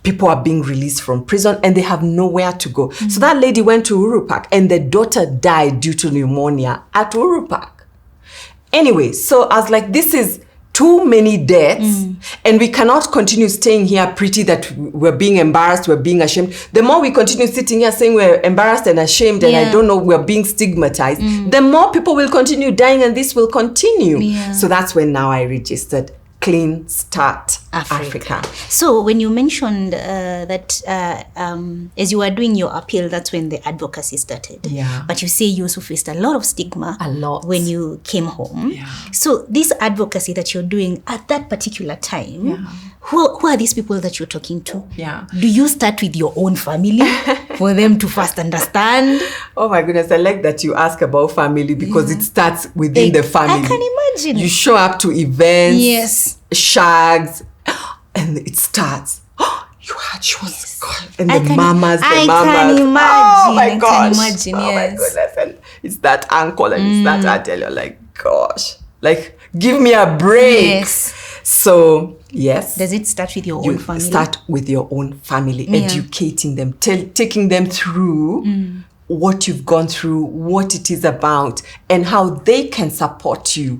people are being released from prison and they have nowhere to go. So that lady went to Uhuru Park and the daughter died due to pneumonia at Uhuru Park. Anyway, so I was like, this is too many deaths, and we cannot continue staying here pretty that we're being embarrassed, we're being ashamed. The more we continue sitting here saying we're embarrassed and ashamed and I don't know, we're being stigmatized, the more people will continue dying and this will continue. Yeah. So that's when now I registered Clean Start Africa. So when you mentioned that as you were doing your appeal, that's when the advocacy started. Yeah. But you say you also faced a lot of stigma. A lot. When you came home. Yeah. So this advocacy that you're doing at that particular time, who are these people that you're talking to? Yeah. Do you start with your own family for them to first understand? Oh my goodness, I like that you ask about family because it starts within the family. I can imagine. You show up to events, Yes. shags, and it starts. You had yours. And I the can mamas. imagine, Oh my I can gosh. imagine, Oh my yes. goodness. And it's that uncle and it's that auntie. You're like, gosh. Like, give me a break. Yes. So, yes. Does it start with your You own family? start with your own family, educating them, taking them through what you've gone through, what it is about, and how they can support you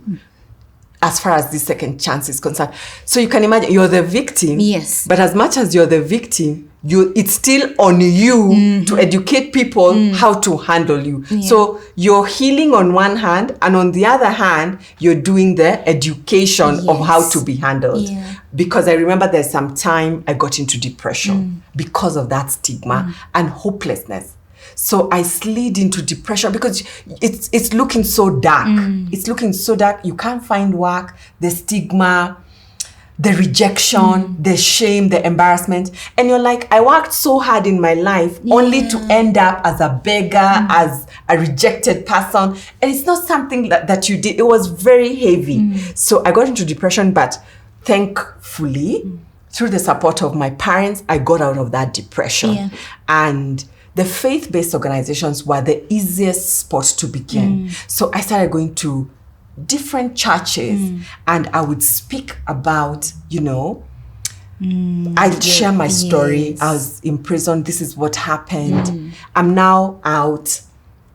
as far as the second chance is concerned. So you can imagine you're the victim. Yes. But as much as you're the victim, it's still on you to educate people how to handle you. Yeah. So you're healing on one hand, and on the other hand, you're doing the education of how to be handled. Yeah. Because I remember there's some time I got into depression because of that stigma and hopelessness. So I slid into depression because it's looking so dark. It's looking so dark. You can't find work, the stigma, the rejection, the shame, the embarrassment. And you're like, I worked so hard in my life only to end up as a beggar, as a rejected person. And it's not something that you did. It was very heavy. So I got into depression, but thankfully, through the support of my parents, I got out of that depression. Yeah. And the faith-based organizations were the easiest spot to begin. So I started going to different churches and I would speak about, I'd share my story. Yes. I was imprisoned. This is what happened. I'm now out.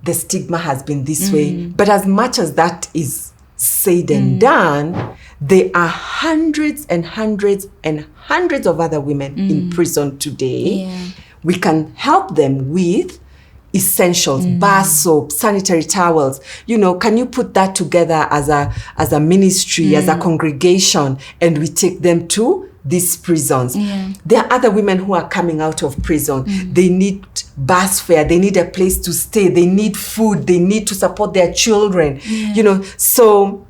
The stigma has been this way. But as much as that is said and done, there are hundreds and hundreds and hundreds of other women in prison today. Yeah. We can help them with essentials, bar soap, sanitary towels. Can you put that together as a ministry, as a congregation, and we take them to these prisons? Yeah. There are other women who are coming out of prison. They need bus fare, they need a place to stay, they need food, they need to support their children. So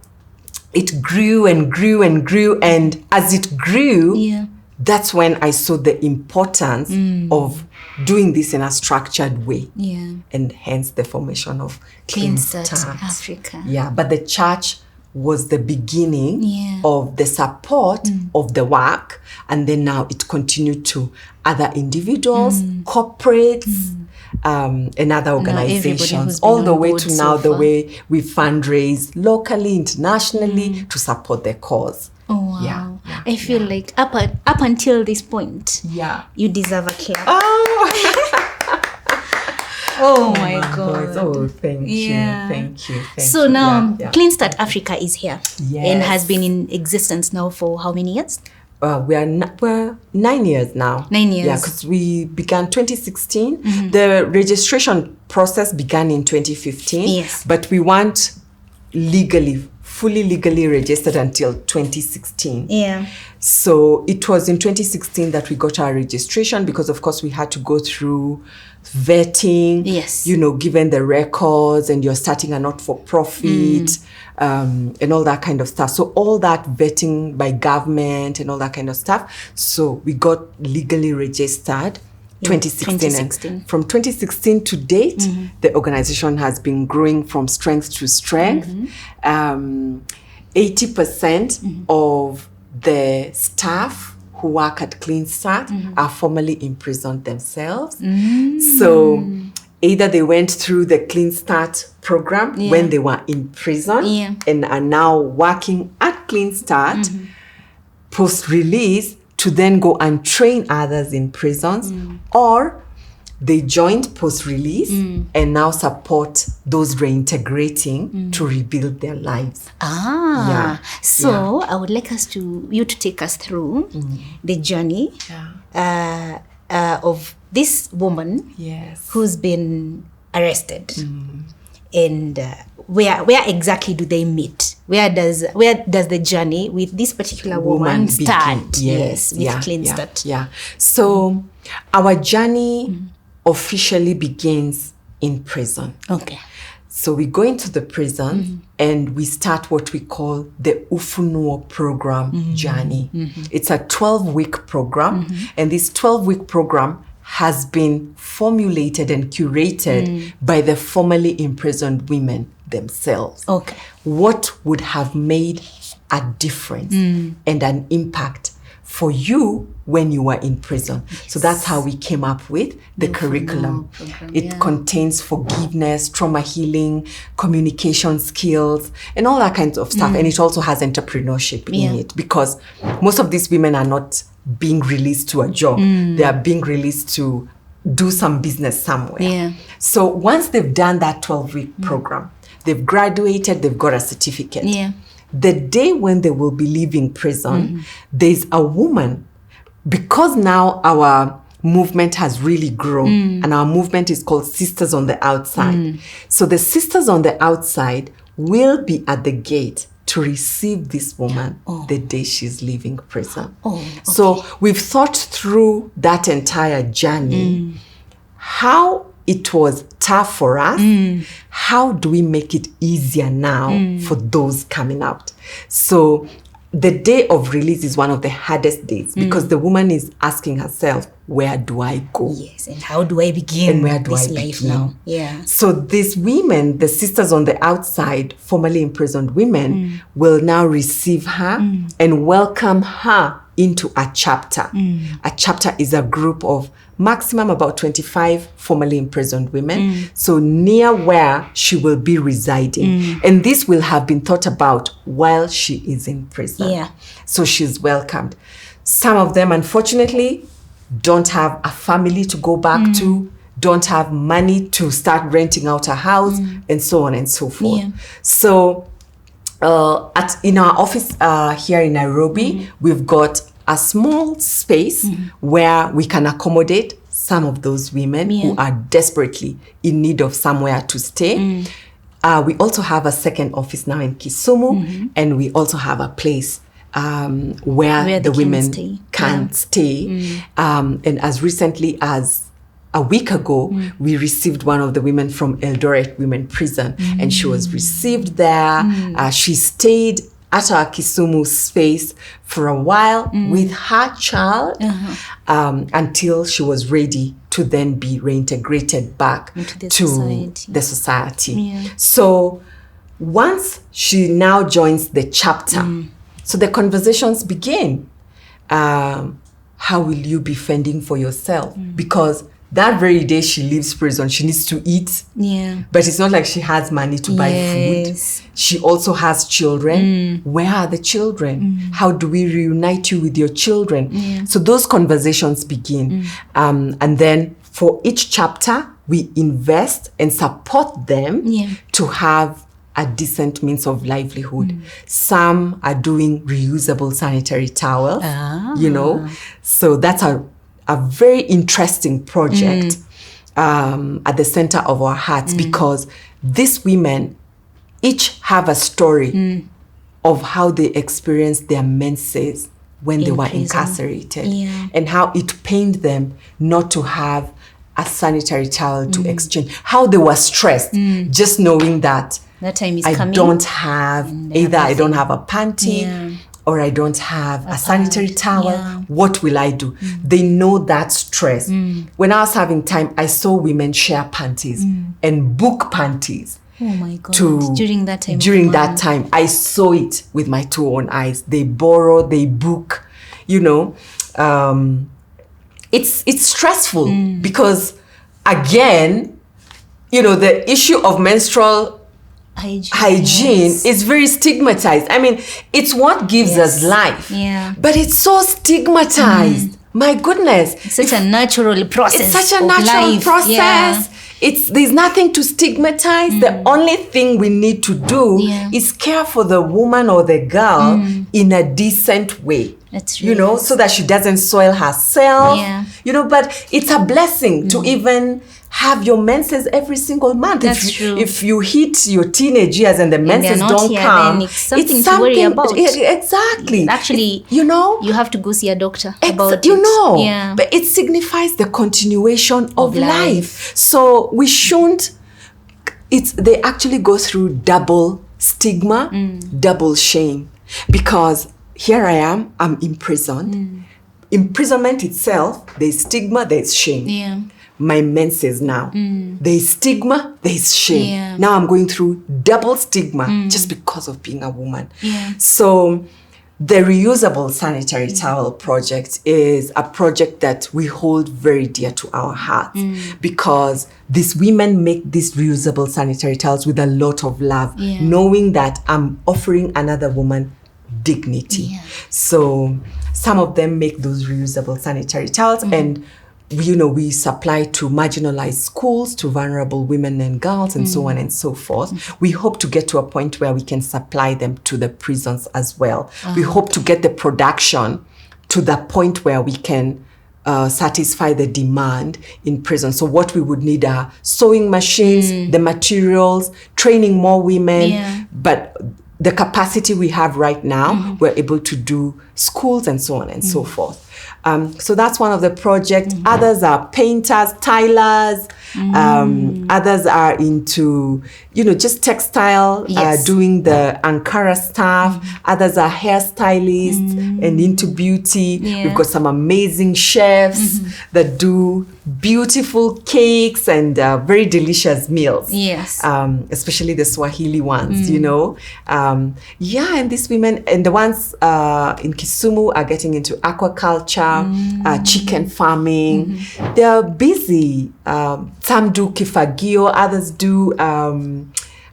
it grew and grew and grew, and as it grew, that's when I saw the importance of doing this in a structured way. Yeah. And hence the formation of Clean Clean Start Start Africa. Yeah, but the church was the beginning Yeah. of the support of the work, and then now it continued to other individuals, corporates, and other organizations, all the way to now the way we fundraise locally, internationally to support the cause. Oh, wow. Yeah. I feel like up until this point, Yeah. you deserve a clap. Oh, Oh my God. Oh, thank Yeah. you. Thank you. So you. now, Yeah. Clean Start Africa is here Yes. and has been in existence now for how many years? We're 9 years now. 9 years. Yeah, because we began 2016. The registration process began in 2015. Yes. But we weren't fully legally registered until 2016. Yeah. So it was in 2016 that we got our registration because, of course, we had to go through vetting. Yes. Given the records and you're starting a not-for-profit and all that kind of stuff. So all that vetting by government and all that kind of stuff. So we got legally registered 2016. 2016. And from 2016 to date, the organization has been growing from strength to strength. 80% of the staff who work at Clean Start are formerly imprisoned themselves. So either they went through the Clean Start program when they were in prison and are now working at Clean Start post-release to then go and train others in prisons, or they joined post-release and now support those reintegrating to rebuild their lives. So I would like you to take us through the journey of this woman who's been arrested, and where exactly do they meet? Where does the journey with this particular woman start? Yes, with Clean Start. Yeah. So our journey officially begins in prison. Okay. So we go into the prison and we start what we call the Uuno program journey. It's a 12-week program, and this 12-week program has been formulated and curated by the formerly imprisoned women themselves. Okay. What would have made a difference and an impact for you when you were in prison. So that's how we came up with the curriculum. It contains forgiveness, trauma healing, communication skills, and all that kinds of stuff. And it also has entrepreneurship in it, because most of these women are not being released to a job. They are being released to do some business somewhere. So once they've done that 12-week program, they've graduated, they've got a certificate. the day when they will be leaving prison, there's a woman, because now our movement has really grown, and our movement is called Sisters on the Outside. So the Sisters on the Outside will be at the gate to receive this woman the day she's leaving prison. So we've thought through that entire journey, how it was tough for us. How do we make it easier now for those coming out? So the day of release is one of the hardest days, because the woman is asking herself, where do I go? Yes, and how do I begin? And where do this I life begin? now? Yeah. So these women, the Sisters on the Outside, formerly imprisoned women, will now receive her and welcome her into a chapter. A chapter is a group of maximum about 25 formerly imprisoned women, so near where she will be residing. And this will have been thought about while she is in prison. Yeah. So she's welcomed. Some of them, unfortunately, don't have a family to go back to, don't have money to start renting out a house, and so on and so forth. Yeah. So in our office here in Nairobi, we've got a small space where we can accommodate some of those women who are desperately in need of somewhere to stay. We also have a second office now in Kisumu, and we also have a place where the women can stay. And as recently as a week ago, we received one of the women from Eldoret Women Prison, and she was received there. She stayed at our Kisumu space for a while with her child until she was ready to then be reintegrated back into the society. So once she now joins the chapter, so the conversations begin. How will you be fending for yourself? Because that very day she leaves prison, she needs to eat. Yeah. But it's not like she has money to buy food. She also has children. Where are the children? How do we reunite you with your children? So those conversations begin. And then for each chapter, we invest and support them to have a decent means of livelihood. Some are doing reusable sanitary towels, So that's a very interesting project at the center of our hearts, because these women each have a story of how they experienced their menses when they were incarcerated, and how it pained them not to have a sanitary towel to exchange, how they were stressed just knowing that time is I coming. don't have either I don't have a panty or I don't have a sanitary towel. What will I do? They know that stress. When I was having time, I saw women share panties and book panties. Oh my God. During that time. I saw it with my two own eyes. They borrow, they book, it's stressful because again, the issue of menstrual hygiene is very stigmatized. I mean, it's what gives us life. But it's so stigmatized. My goodness. It's such a natural process. It's such a natural process. There's nothing to stigmatize. The only thing we need to do is care for the woman or the girl in a decent way. That's really so that she doesn't soil herself. But it's a blessing to even have your menses every single month. That's true. If you hit your teenage years and the menses don't come, then it's something to worry about. Exactly. Actually, you have to go see a doctor about it. But it signifies the continuation of life. So we shouldn't. They actually go through double stigma, double shame, because here I am, I'm imprisoned. Imprisonment itself, there's stigma, there's shame. My menses now. There's stigma, there's shame. Now I'm going through double stigma just because of being a woman. So the reusable sanitary towel project is a project that we hold very dear to our hearts because these women make these reusable sanitary towels with a lot of love, knowing that I'm offering another woman dignity. So some of them make those reusable sanitary towels and we supply to marginalized schools, to vulnerable women and girls, and so on and so forth. We hope to get to a point where we can supply them to the prisons as well. We hope to get the production to the point where we can satisfy the demand in prison. So what we would need are sewing machines, the materials, training more women, but the capacity we have right now, we're able to do schools and so on and so forth. So that's one of the projects. Others are painters, tilers. Others are into, just textile, doing the Ankara stuff. Others are hairstylists and into beauty. We've got some amazing chefs that do beautiful cakes and very delicious meals. Yes. Especially the Swahili ones, and these women, and the ones in Kisumu are getting into aquaculture, chicken farming. They're busy. Some do kifagio, others do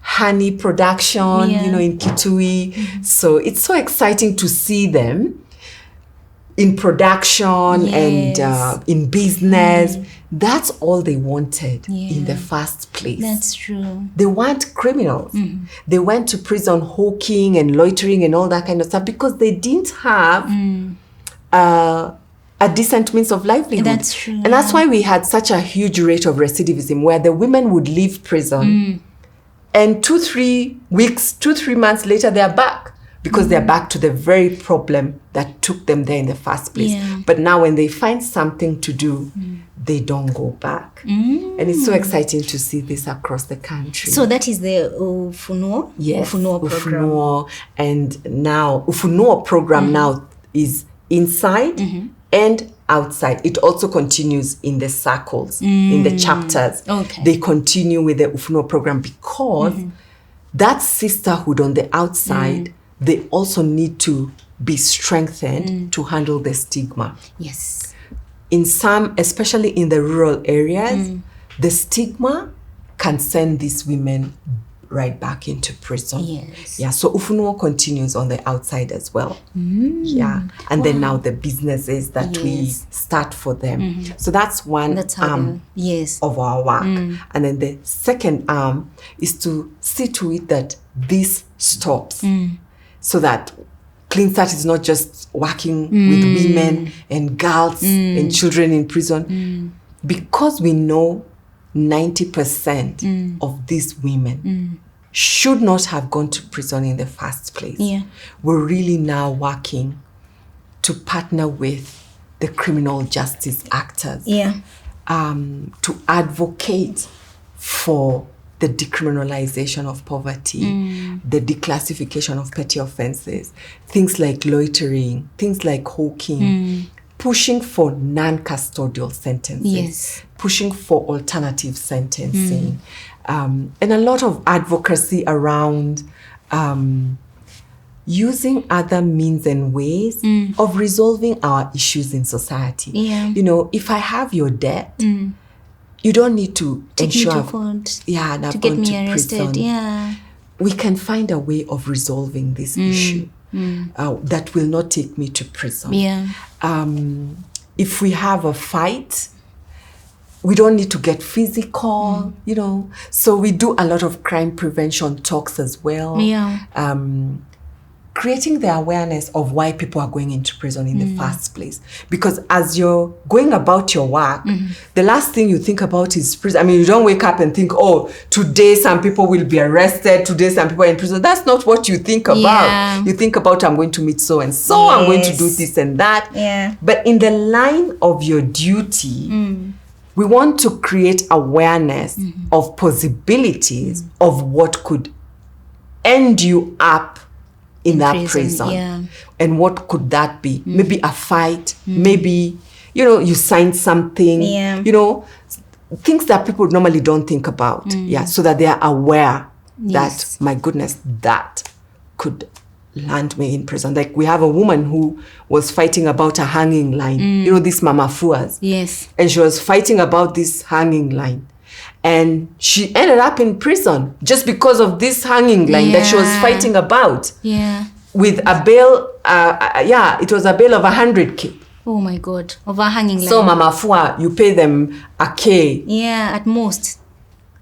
honey production, in Kitui. So it's so exciting to see them in production and in business. That's all they wanted in the first place. That's true. They weren't criminals. They went to prison hawking and loitering and all that kind of stuff because they didn't have a decent means of livelihood. That's true. And that's why we had such a huge rate of recidivism, where the women would leave prison and 2-3 months later, they're back. Because they're back to the very problem that took them there in the first place. But now when they find something to do, they don't go back. And it's so exciting to see this across the country. So that is the Uuno? Yes, Uuno program. Uuno. And now, Uuno program now is inside and outside. It also continues in the circles, in the chapters. Okay. They continue with the Uuno program because that sisterhood on the outside, they also need to be strengthened to handle the stigma. Yes. In some, especially in the rural areas, the stigma can send these women right back into prison. Yes. Yeah, so Uuno continues on the outside as well. Yeah, and then now the businesses that we start for them. So that's one arm of our work. And then the second arm is to see to it that this stops. So that Clean Start is not just working with women and girls and children in prison. Because we know 90% of these women should not have gone to prison in the first place. We're really now working to partner with the criminal justice actors to advocate for the decriminalization of poverty, the declassification of petty offenses, things like loitering, things like hawking, pushing for non-custodial sentences, pushing for alternative sentencing, and a lot of advocacy around using other means and ways of resolving our issues in society. If I have your debt, you don't need to ensure to get me arrested. We can find a way of resolving this issue that will not take me to prison. If we have a fight, we don't need to get physical, So we do a lot of crime prevention talks as well. Creating the awareness of why people are going into prison in the first place. Because as you're going about your work, the last thing you think about is prison. I mean, you don't wake up and think, oh, today some people will be arrested, today some people are in prison. That's not what you think about. You think about, I'm going to meet so-and-so, I'm going to do this and that. But in the line of your duty, we want to create awareness of possibilities of what could end you up in that prison. And what could that be? Maybe a fight, maybe, you signed something, things that people normally don't think about. So that they are aware that, my goodness, that could land me in prison. Like we have a woman who was fighting about a hanging line, these mama fuas. And she was fighting about this hanging line. And she ended up in prison just because of this hanging line that she was fighting about. With a bail, it was a bail of 100K. Oh my God. Overhanging So line. Mama Fua, you pay them a K. Yeah, at most.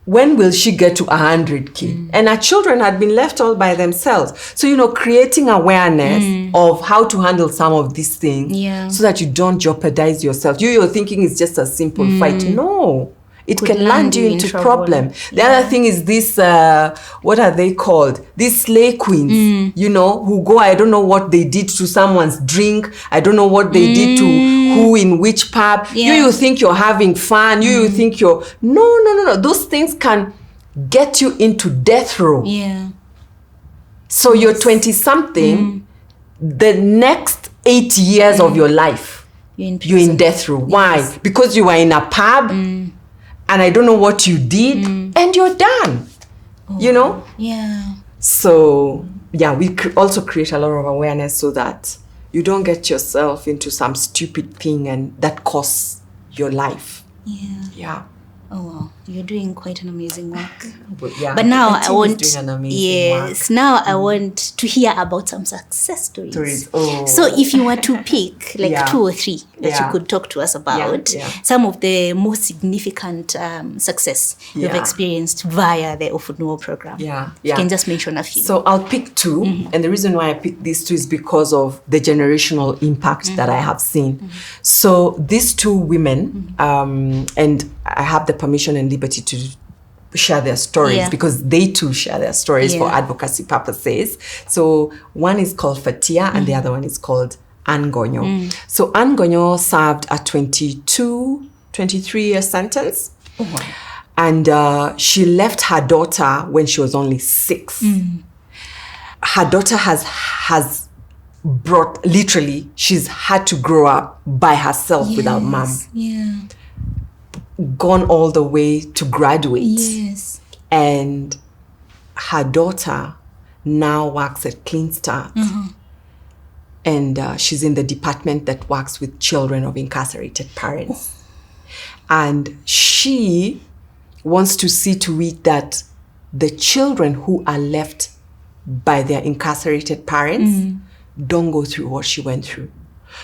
When will she get to 100K? And her children had been left all by themselves. So, creating awareness of how to handle some of these things so that you don't jeopardize yourself. You're thinking it's just a simple fight. No. It Could can land you into trouble. problem. The other thing is this, what are they called? These slay queens, who go, I don't know what they did to someone's drink. I don't know what they did to who in which pub. Yeah. You think you're having fun. You think you're... No. Those things can get you into death row. Yeah. So you're 20-something, the next 8 years of your life, you're in death row. Why? Because you were in a pub, and I don't know what you did, and you're done. Yeah. So, we also create a lot of awareness so that you don't get yourself into some stupid thing and that costs your life. Yeah. Oh wow, you're doing quite an amazing work. But now my I team want, is doing an amazing work. now I want to hear about some success stories. Oh. So if you were to pick like 2 or 3 that you could talk to us about, some of the most significant success you've experienced via the Uuno program. You can just mention a few. So I'll pick 2, and the reason why I picked these 2 is because of the generational impact that I have seen. So these 2 women, and I have the permission and liberty to share their stories because they too share their stories for advocacy purposes. So one is called Fatia and the other one is called Angonyo. So Angonyo served a 23-year sentence. And she left her daughter when she was only 6. Her daughter has brought, literally, she's had to grow up by herself without mom. Gone all the way to graduate. And her daughter now works at Clean Start. And she's in the department that works with children of incarcerated parents. And she wants to see to it that the children who are left by their incarcerated parents don't go through what she went through.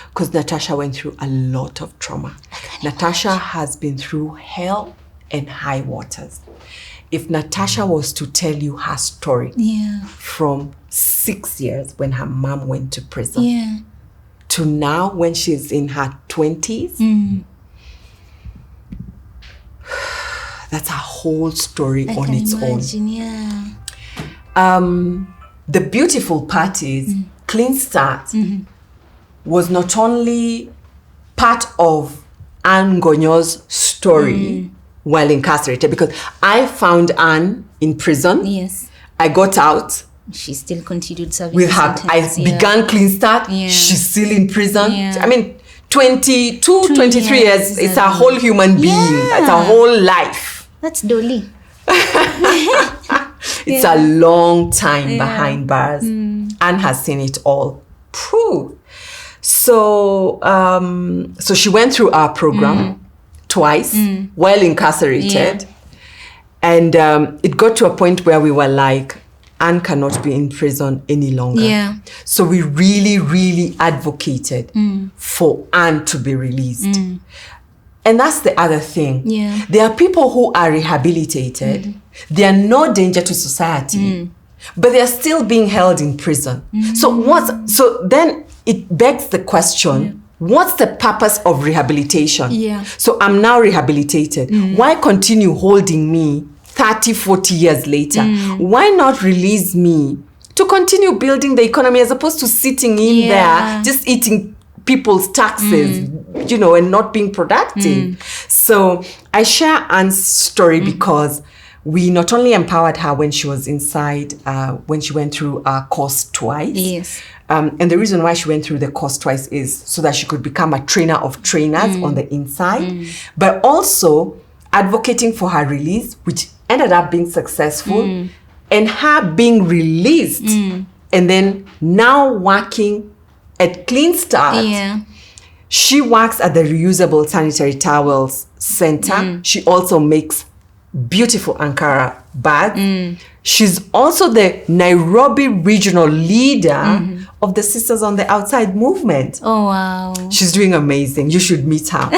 Because Natasha went through a lot of trauma. Natasha has been through hell and high waters. If Natasha was to tell you her story from 6 years when her mom went to prison to now when she's in her 20s, that's a whole story on its own. The beautiful part is Clean Start was not only part of Anne Gonyo's story while incarcerated, because I found Anne in prison. I got out. She still continued serving with her. I began Clean Start. She's still in prison. I mean, 23 years. It's a whole human being. It's a whole life. That's Dolly. It's a long time behind bars. Anne has seen it all. Phew. So she went through our program twice while incarcerated. And it got to a point where we were like, Anne cannot be in prison any longer. So we really, really advocated for Anne to be released. And that's the other thing. There are people who are rehabilitated. They are no danger to society, but they are still being held in prison. So then it begs the question, what's the purpose of rehabilitation? So I'm now rehabilitated. Why continue holding me 30, 40 years later? Why not release me to continue building the economy as opposed to sitting in there, just eating people's taxes, and not being productive? So I share Anne's story because we not only empowered her when she was inside, when she went through our course twice. And the reason why she went through the course twice is so that she could become a trainer of trainers on the inside, but also advocating for her release, which ended up being successful, and her being released, and then now working at Clean Start. She works at the Reusable Sanitary Towels Center. She also makes beautiful Ankara bags. She's also the Nairobi regional leader of the Sisters on the Outside movement. Oh, wow. She's doing amazing. You should meet her.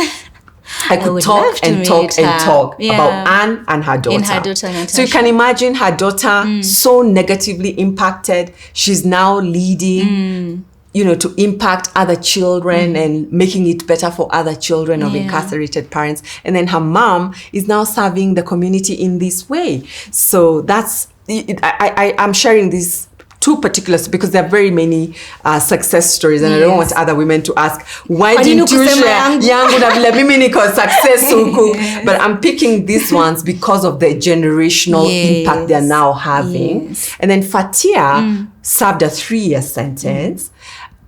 I could would talk love to and meet talk and her. talk Yeah. about Anne and her daughter. And her daughter, Natasha. So you can imagine her daughter so negatively impacted. She's now leading, to impact other children and making it better for other children of incarcerated parents. And then her mom is now serving the community in this way. So that's, I'm sharing these two particulars because there are very many success stories, and I don't want other women to ask, why didn't you share yangu na vile mimi niko success huku? But I'm picking these ones because of the generational impact they're now having. And then Fatia served a 3-year sentence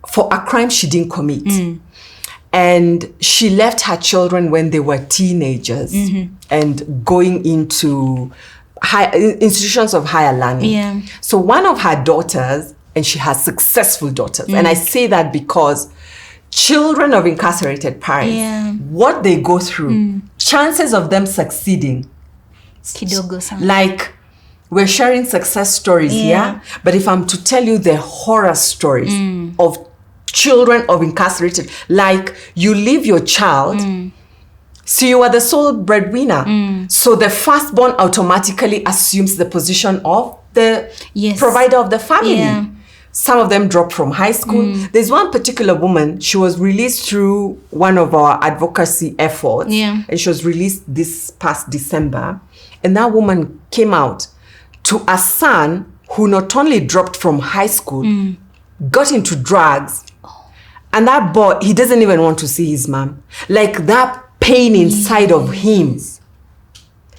for a crime she didn't commit. And she left her children when they were teenagers and going into institutions of higher learning. So one of her daughters, and she has successful daughters, and I say that because children of incarcerated parents, what they go through, chances of them succeeding, Kidogo sana. like we're sharing success stories here, but if I'm to tell you the horror stories of children of incarcerated, like you leave your child, so you are the sole breadwinner. So the firstborn automatically assumes the position of the provider of the family. Some of them drop from high school. There's one particular woman, she was released through one of our advocacy efforts. And she was released this past December. And that woman came out to a son who not only dropped from high school, got into drugs. And that boy, he doesn't even want to see his mom. Like that pain inside of him.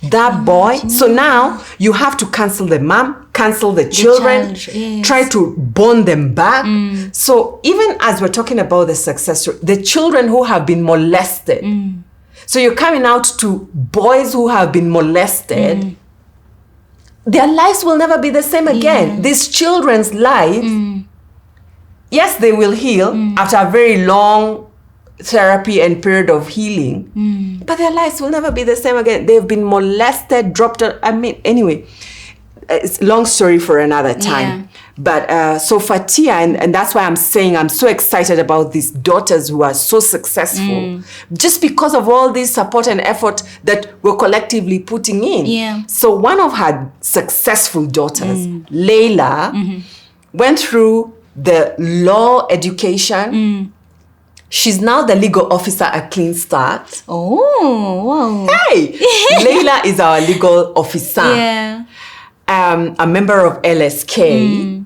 That boy. So now you have to cancel the mom, cancel the children, try to bond them back. So even as we're talking about the success story, the children who have been molested. So you're coming out to boys who have been molested. Their lives will never be the same again. These children's lives, yes, they will heal after a very long therapy and period of healing, but their lives will never be the same again. They've been molested, dropped. Anyway, it's a long story for another time. But so Fatia, and that's why I'm saying I'm so excited about these daughters who are so successful, just because of all this support and effort that we're collectively putting in. So one of her successful daughters, Layla, went through the law education. She's now the legal officer at Clean Start. Oh, wow. Hey! Layla is our legal officer. A member of LSK.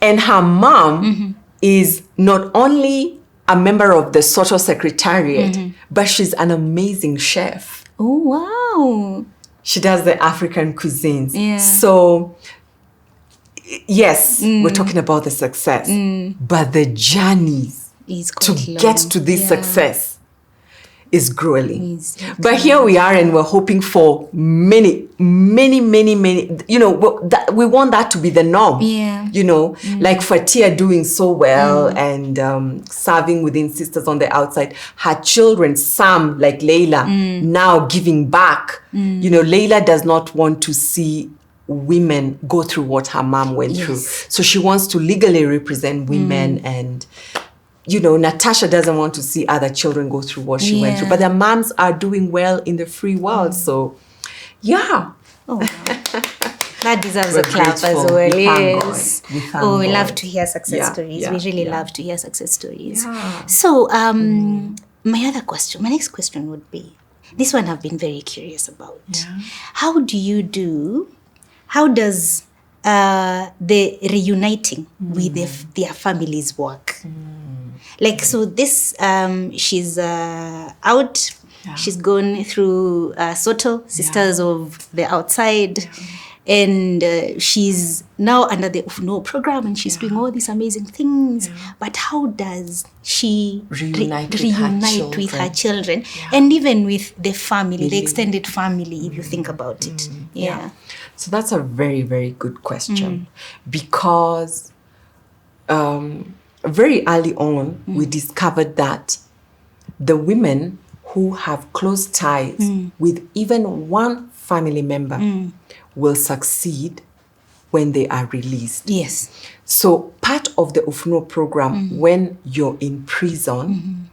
And her mom is not only a member of the social secretariat, but she's an amazing chef. Oh, wow. She does the African cuisines. So, yes, we're talking about the success, but the journeys to get to this success is grueling. But here we are, and we're hoping for many, we want that to be the norm. Like Fatia doing so well and serving within Sisters on the Outside. Her children, some like Layla, now giving back. Layla does not want to see women go through what her mom went through. So she wants to legally represent women and Natasha doesn't want to see other children go through what she went through. But their moms are doing well in the free world. So, Oh, wow. That deserves a clap as well. Yes. We love to hear success stories. We really love to hear success stories. So, my next question would be, this one I've been very curious about. How does the reuniting with their families work? Like, so this, she's out, she's gone through SOTO, Sisters of the Outside, and she's now under the Uuno program, and she's doing all these amazing things. But how does she reunite with her children and even with the family, the extended family, if you think about it? So that's a very, very good question, because very early on, we discovered that the women who have close ties with even one family member will succeed when they are released. Yes. So part of the Uuno program, when you're in prison,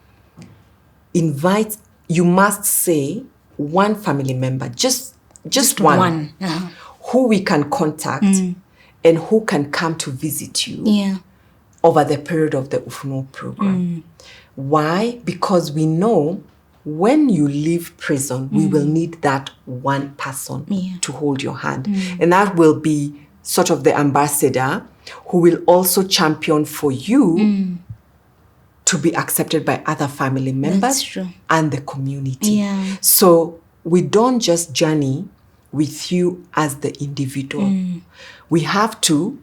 you must say one family member, just one. Who we can contact and who can come to visit you over the period of the Uuno program. Why? Because we know when you leave prison, we will need that one person to hold your hand. And that will be sort of the ambassador who will also champion for you to be accepted by other family members and the community. Yeah. So we don't just journey with you as the individual. We have to,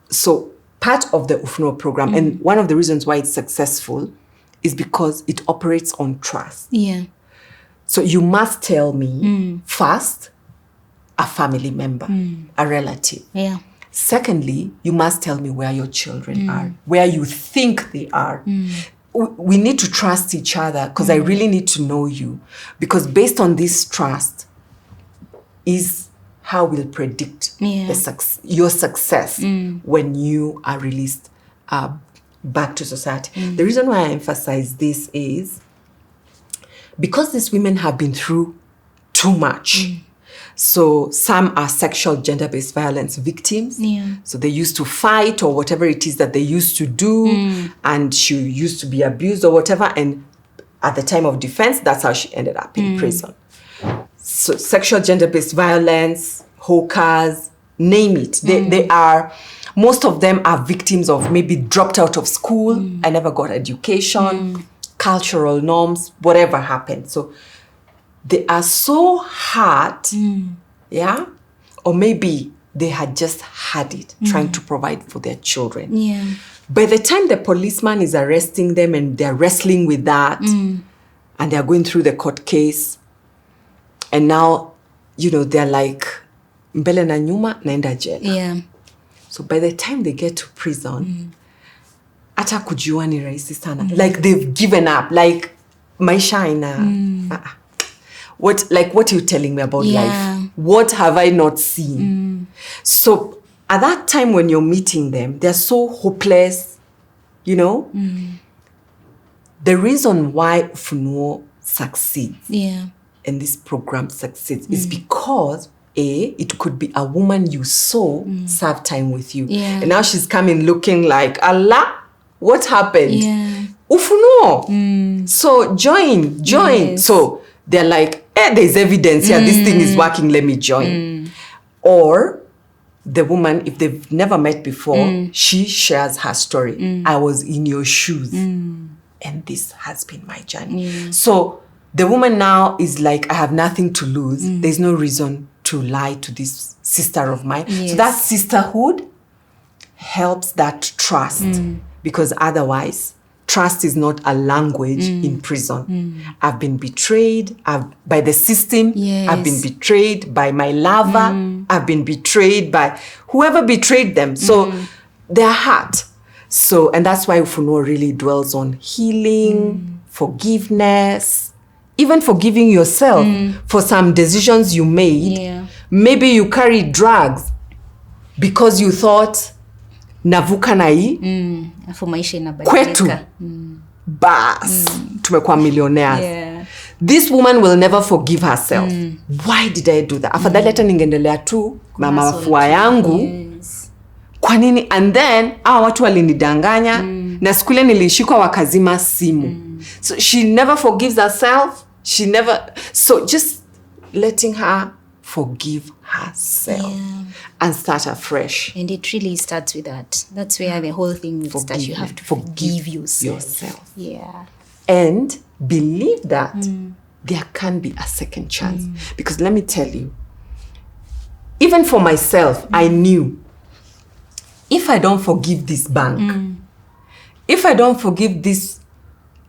so part of the Uuno program, and one of the reasons why it's successful is because it operates on trust. Yeah. So you must tell me first, a family member, a relative. Yeah. Secondly, you must tell me where your children are, where you think they are. We need to trust each other because I really need to know you. Because based on this trust is how we'll predict your success when you are released back to society. The reason why I emphasize this is because these women have been through too much. So some are sexual gender-based violence victims. Yeah. So they used to fight or whatever it is that they used to do, and she used to be abused or whatever. And at the time of defense, that's how she ended up in prison. So sexual gender-based violence, hawkers, name it. They are, most of them are victims of maybe dropped out of school. I never got education, cultural norms, whatever happened. So they are so hard, or maybe they had just had it, trying to provide for their children. Yeah. By the time the policeman is arresting them and they're wrestling with that, and they're going through the court case, and now, they're like, mbele na nyuma, naenda jela. Yeah. So by the time they get to prison, ata kujua ni rahisi sana. Like they've given up, like maisha ina... What are you telling me about life? What have I not seen? So at that time when you're meeting them, they're so hopeless, The reason why Uuno succeeds and this program succeeds is because it could be a woman you saw serve time with you. Yeah. And now she's coming looking like, Allah, what happened? Yeah. Uuno. So join. Yes. So they're like, there's evidence here. This thing is working. Let me join. Or the woman, if they've never met before, she shares her story. I was in your shoes. And this has been my journey. Yeah. So the woman now is like, I have nothing to lose. There's no reason to lie to this sister of mine. Yes. So that sisterhood helps that trust. Because otherwise, trust is not a language in prison. I've been betrayed by the system. Yes. I've been betrayed by my lover. I've been betrayed by whoever betrayed them. So they're hurt. So, and that's why Uuno really dwells on healing, forgiveness, even forgiving yourself for some decisions you made. Yeah. Maybe you carried drugs because you thought, navuka na hii Afu maisha kwetu inabadilika. bas tumekuwa millionaires. Yeah. This woman will never forgive herself. Why did I do that? Afadhali hata ningendelea tu na mafua yangu. Yes. Kwa nini? And then watu walinidanganya na siku ile nilishikwa wakazima simu. So she never forgives herself. So just letting her forgive herself and start afresh. And it really starts with that. That's where the whole thing will start. You have to forgive yourself. Yeah. And believe that there can be a second chance. Because let me tell you, even for myself, I knew if I don't forgive this bank, if I don't forgive this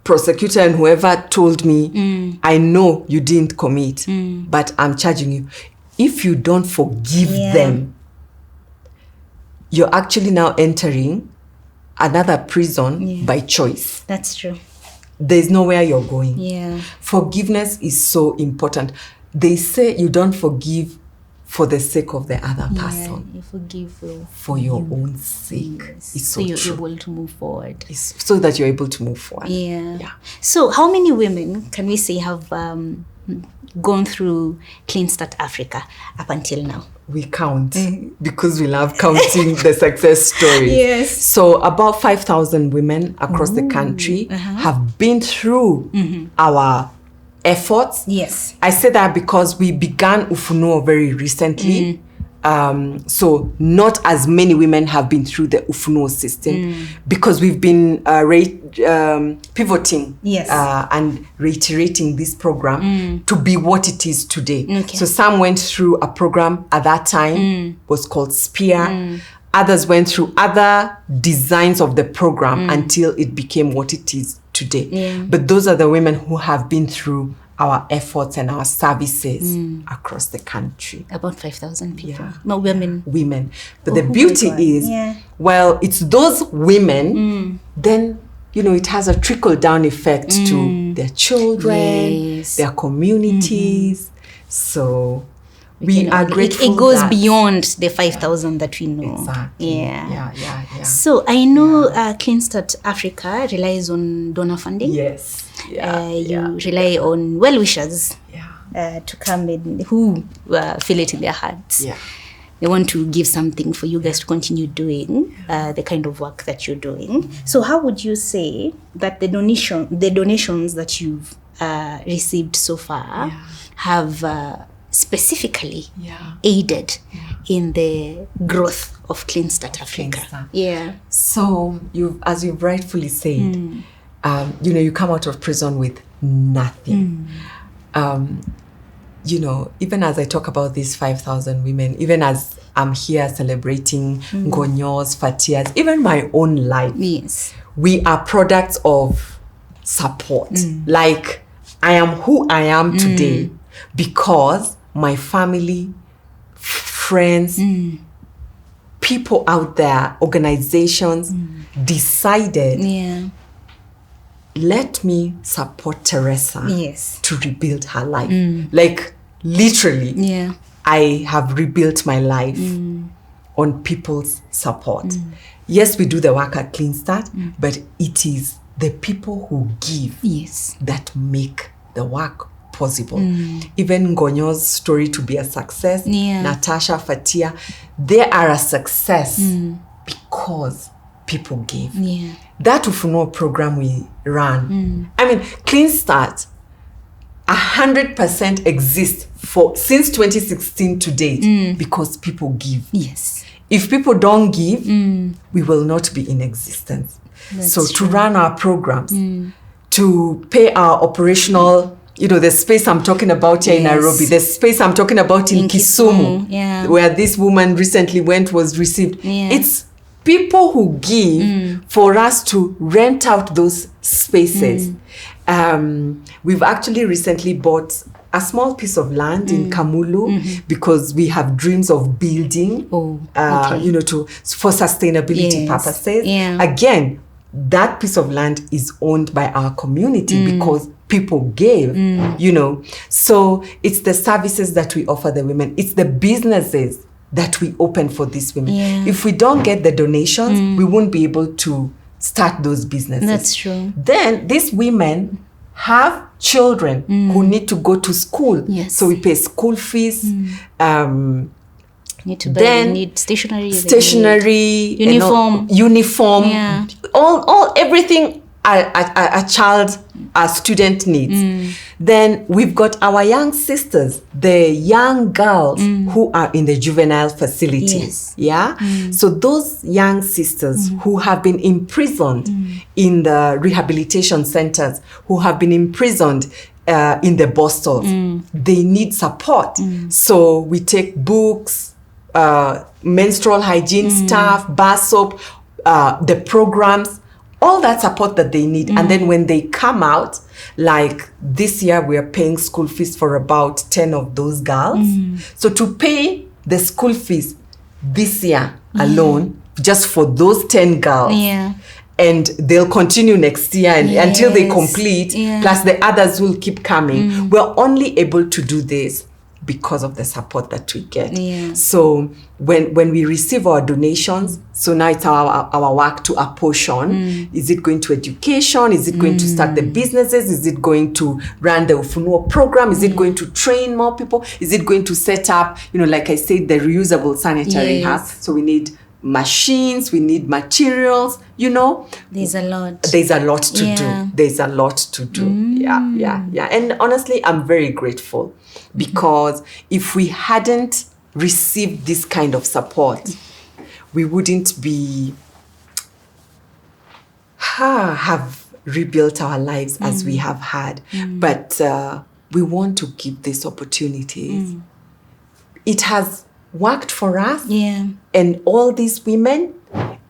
prosecutor and whoever told me, I know you didn't commit, but I'm charging you. If you don't forgive them, you're actually now entering another prison by choice. That's true. There's nowhere you're going. Yeah. Forgiveness is so important. They say you don't forgive for the sake of the other person. You forgive for your own sake. Yes. It's so you're able to move forward. So that you're able to move forward. Yeah. So how many women can we say have gone through Clean Start Africa up until now? We count because we love counting the success stories. Yes. So about 5,000 women across the country have been through our efforts. Yes. I say that because we began Uuno very recently. So not as many women have been through the Uuno system because we've been pivoting and reiterating this program to be what it is today. Okay. So some went through a program at that time was called SPEAR. Others went through other designs of the program until it became what it is today. Yeah. But those are the women who have been through our efforts and our services across the country. About 5,000 people. Yeah. No, women. Women. But the beauty is, well, it's those women, then, it has a trickle-down effect to their children, their communities. So we are grateful. It goes beyond the 5,000 that we know. Exactly. Yeah. Yeah. So I know Clean Start Africa relies on donor funding. Yes. You rely on well-wishers to come in who feel it in their hearts. Yeah. They want to give something for you guys to continue doing the kind of work that you're doing. So how would you say that the donations that you've received so far have specifically aided in the growth of Clean Start Africa? Yeah. So as you've rightfully said, you come out of prison with nothing. Even as I talk about these 5,000 women, even as I'm here celebrating Ngonyos, Fatias, even my own life, we are products of support. Like, I am who I am today because my family, friends, people out there, organizations decided, let me support Teresa to rebuild her life. Like, literally, I have rebuilt my life on people's support. Yes, we do the work at Clean Start, but it is the people who give that make the work possible. Even Ngonyo's story to be a success, Natasha, Fatia, they are a success because people gave. That Uuno program we ran, I mean, Clean Start 100% exists since 2016 to date because people give. If people don't give, we will not be in existence. So to run our programs, to pay our operational, the space I'm talking about here in Nairobi, the space I'm talking about in Kisumu, where this woman recently was received. It's people who give for us to rent out those spaces. We've actually recently bought a small piece of land in Kamulu because we have dreams of building, for sustainability purposes. Again, that piece of land is owned by our community because people gave, So it's the services that we offer the women. It's the businesses that we open for these women. If we don't get the donations, we won't be able to start those businesses. That's true. Then these women have children who need to go to school. So we pay school fees. Need stationery, uniform, all everything a student needs. Then we've got our young sisters, the young girls who are in the juvenile facilities. So those young sisters who have been imprisoned in the rehabilitation centers, who have been imprisoned in the bostels, they need support. So we take books, menstrual hygiene stuff, bar soap, the programs, all that support that they need. And then when they come out, like this year, we are paying school fees for about 10 of those girls. So to pay the school fees this year alone, just for those 10 girls, and they'll continue next year until they complete, plus the others will keep coming. We're only able to do this because of the support that we get. Yeah. So when we receive our donations, so now it's our work to apportion. Is it going to education? Is it going to start the businesses? Is it going to run the Uuno program? Is it going to train more people? Is it going to set up, like I said, the reusable sanitary hub? So we need machines, we need materials, There's a lot. There's a lot to do. There's a lot to do. Yeah. And honestly, I'm very grateful because if we hadn't received this kind of support, we wouldn't be have rebuilt our lives as we have had. But we want to give these opportunities. It has worked for us. Yeah. And all these women,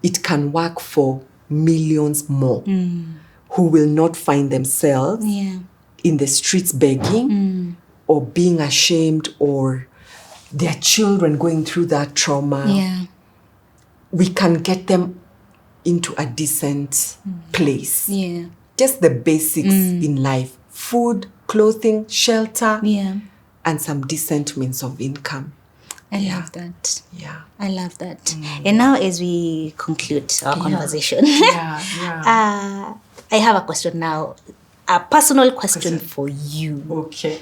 it can work for millions more who will not find themselves in the streets begging or being ashamed or their children going through that trauma. Yeah. We can get them into a decent place. Yeah. Just the basics in life. Food, clothing, shelter, and some decent means of income. I love that. Yeah. I love that. And now as we conclude our conversation, I have a question now, a personal question for you. Okay.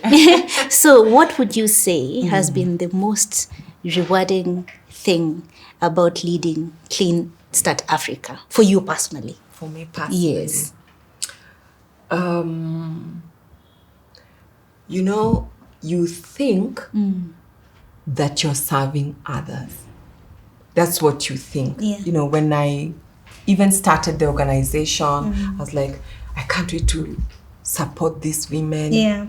So what would you say has been the most rewarding thing about leading Clean Start Africa for you personally? For me personally? Yes. You think that you're serving others. That's what you think. Yeah. When I even started the organization, I was like, I can't wait to support these women. Yeah.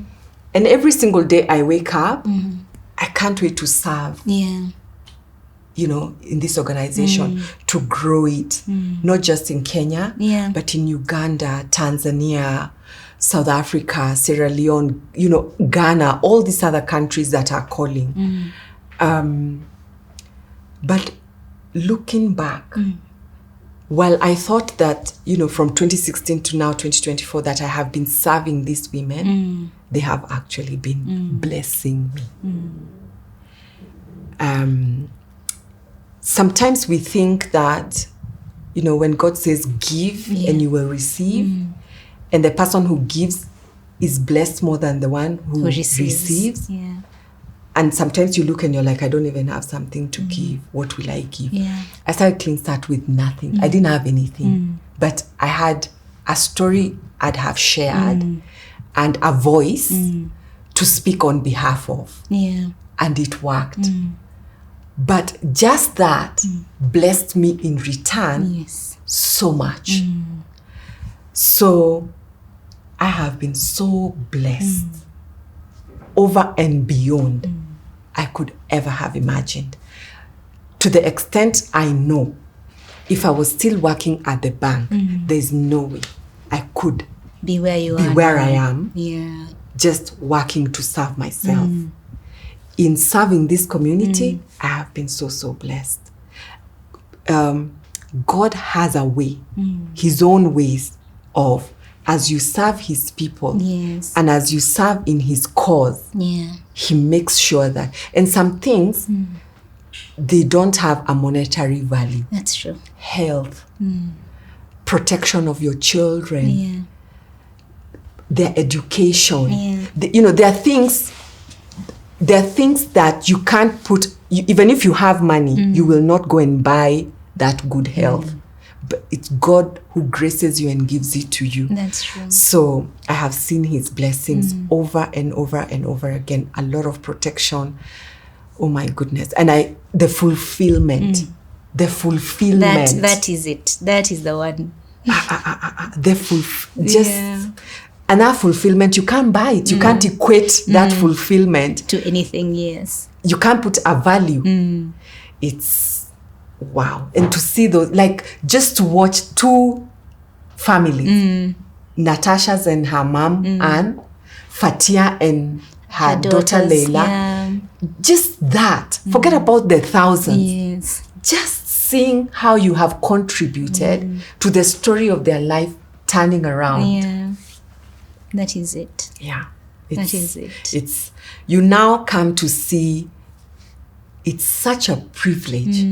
And every single day I wake up, I can't wait to serve. Yeah. In this organization, to grow it, not just in Kenya, but in Uganda, Tanzania, South Africa, Sierra Leone, Ghana, all these other countries that are calling. But looking back, while I thought that, from 2016 to now 2024, that I have been serving these women, they have actually been blessing me. Sometimes we think that, when God says give and you will receive, and the person who gives is blessed more than the one who receives. Yeah. And sometimes you look and you're like, I don't even have something to give. What will I give? Yeah. I started Clean Start with nothing. I didn't have anything. But I had a story I'd have shared and a voice to speak on behalf of. Yeah. And it worked. But just that blessed me in return so much. So I have been so blessed over and beyond I could ever have imagined. To the extent I know, if I was still working at the bank, there's no way I could be where I am. Yeah. Just working to serve myself. In serving this community, I have been so blessed. God has a way, his own ways of, as you serve his people and as you serve in his cause, he makes sure that, and some things, they don't have a monetary value. That's true. Health, protection of your children, their education. There are things that you can't put, even if you have money, you will not go and buy that good health. But it's God who graces you and gives it to you. That's true. So I have seen his blessings over and over and over again. A lot of protection. Oh my goodness. And the fulfillment. The fulfillment. That is it. That is the one. And that fulfillment, you can't buy it. You can't equate that fulfillment to anything, yes. You can't put a value. It's wow. And to see those, like, just to watch two families, Natasha's and her mom, Anne, Fatia and her daughter Leila. Just that. Forget about the thousands. Yes. Just seeing how you have contributed to the story of their life turning around. Yeah. That is it. Yeah. That is it. It's you now come to see it's such a privilege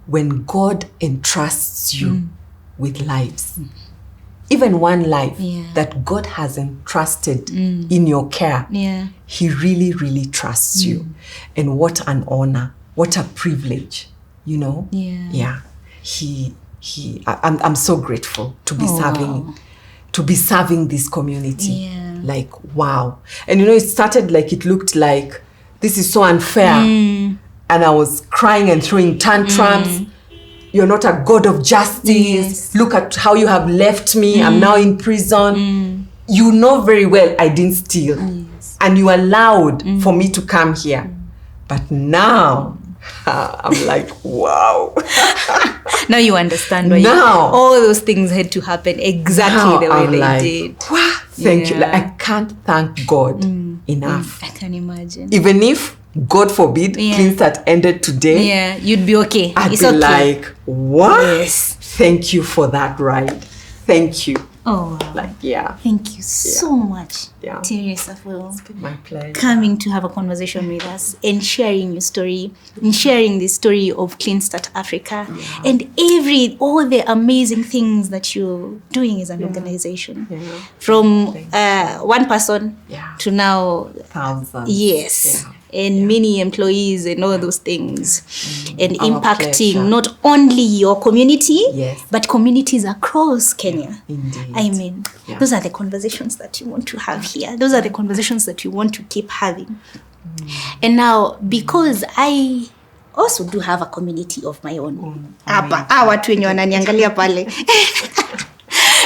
when God entrusts you with lives. Even one life that God has entrusted in your care. Yeah. He really, really trusts you. And what an honor. What a privilege, you know? Yeah. I'm so grateful to be serving this community. Yeah. Like, wow. And it started like it looked like this is so unfair. And I was crying and throwing tantrums. You're not a God of justice. Yes. Look at how you have left me. I'm now in prison. You know very well I didn't steal. Yes. And you allowed for me to come here. But now, I'm like, wow. Now you understand why all those things had to happen exactly the way they did. Wow, thank you. Like, I can't thank God enough. I can imagine. Even if, God forbid, Clean Start ended today, you'd be okay. I'd be like, what? Yes. Thank you for that ride. Thank you. Oh, wow. Like, Thank you so much, Teresa, for my pleasure. Coming to have a conversation with us and sharing your story, and sharing the story of Clean Start Africa, and all the amazing things that you're doing as an organization. From one person to now thousands. Yes. And many employees and all those things, and Our impacting pleasure. not only your community, Yes. but communities across Kenya. Indeed. I mean, those are the conversations that you want to have here. Those are the conversations that you want to keep having. And now, because I also do have a community of my own. Watu wenye wananiangalia pale.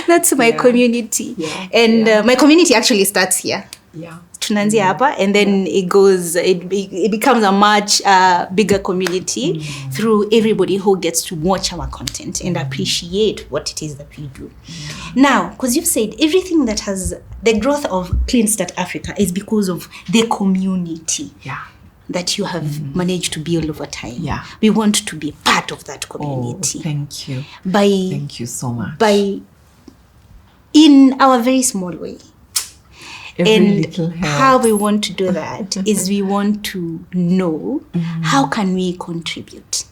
That's my community. And my community actually starts here. Tunaanzia hapa, and then it becomes a much bigger community through everybody who gets to watch our content and appreciate what it is that we do. Now, because you've said everything that has the growth of Clean Start Africa is because of the community that you have managed to build over time. We want to be part of that community. Thank you. Thank you so much. In our very small way. And how we want to do that is we want to know how can we contribute.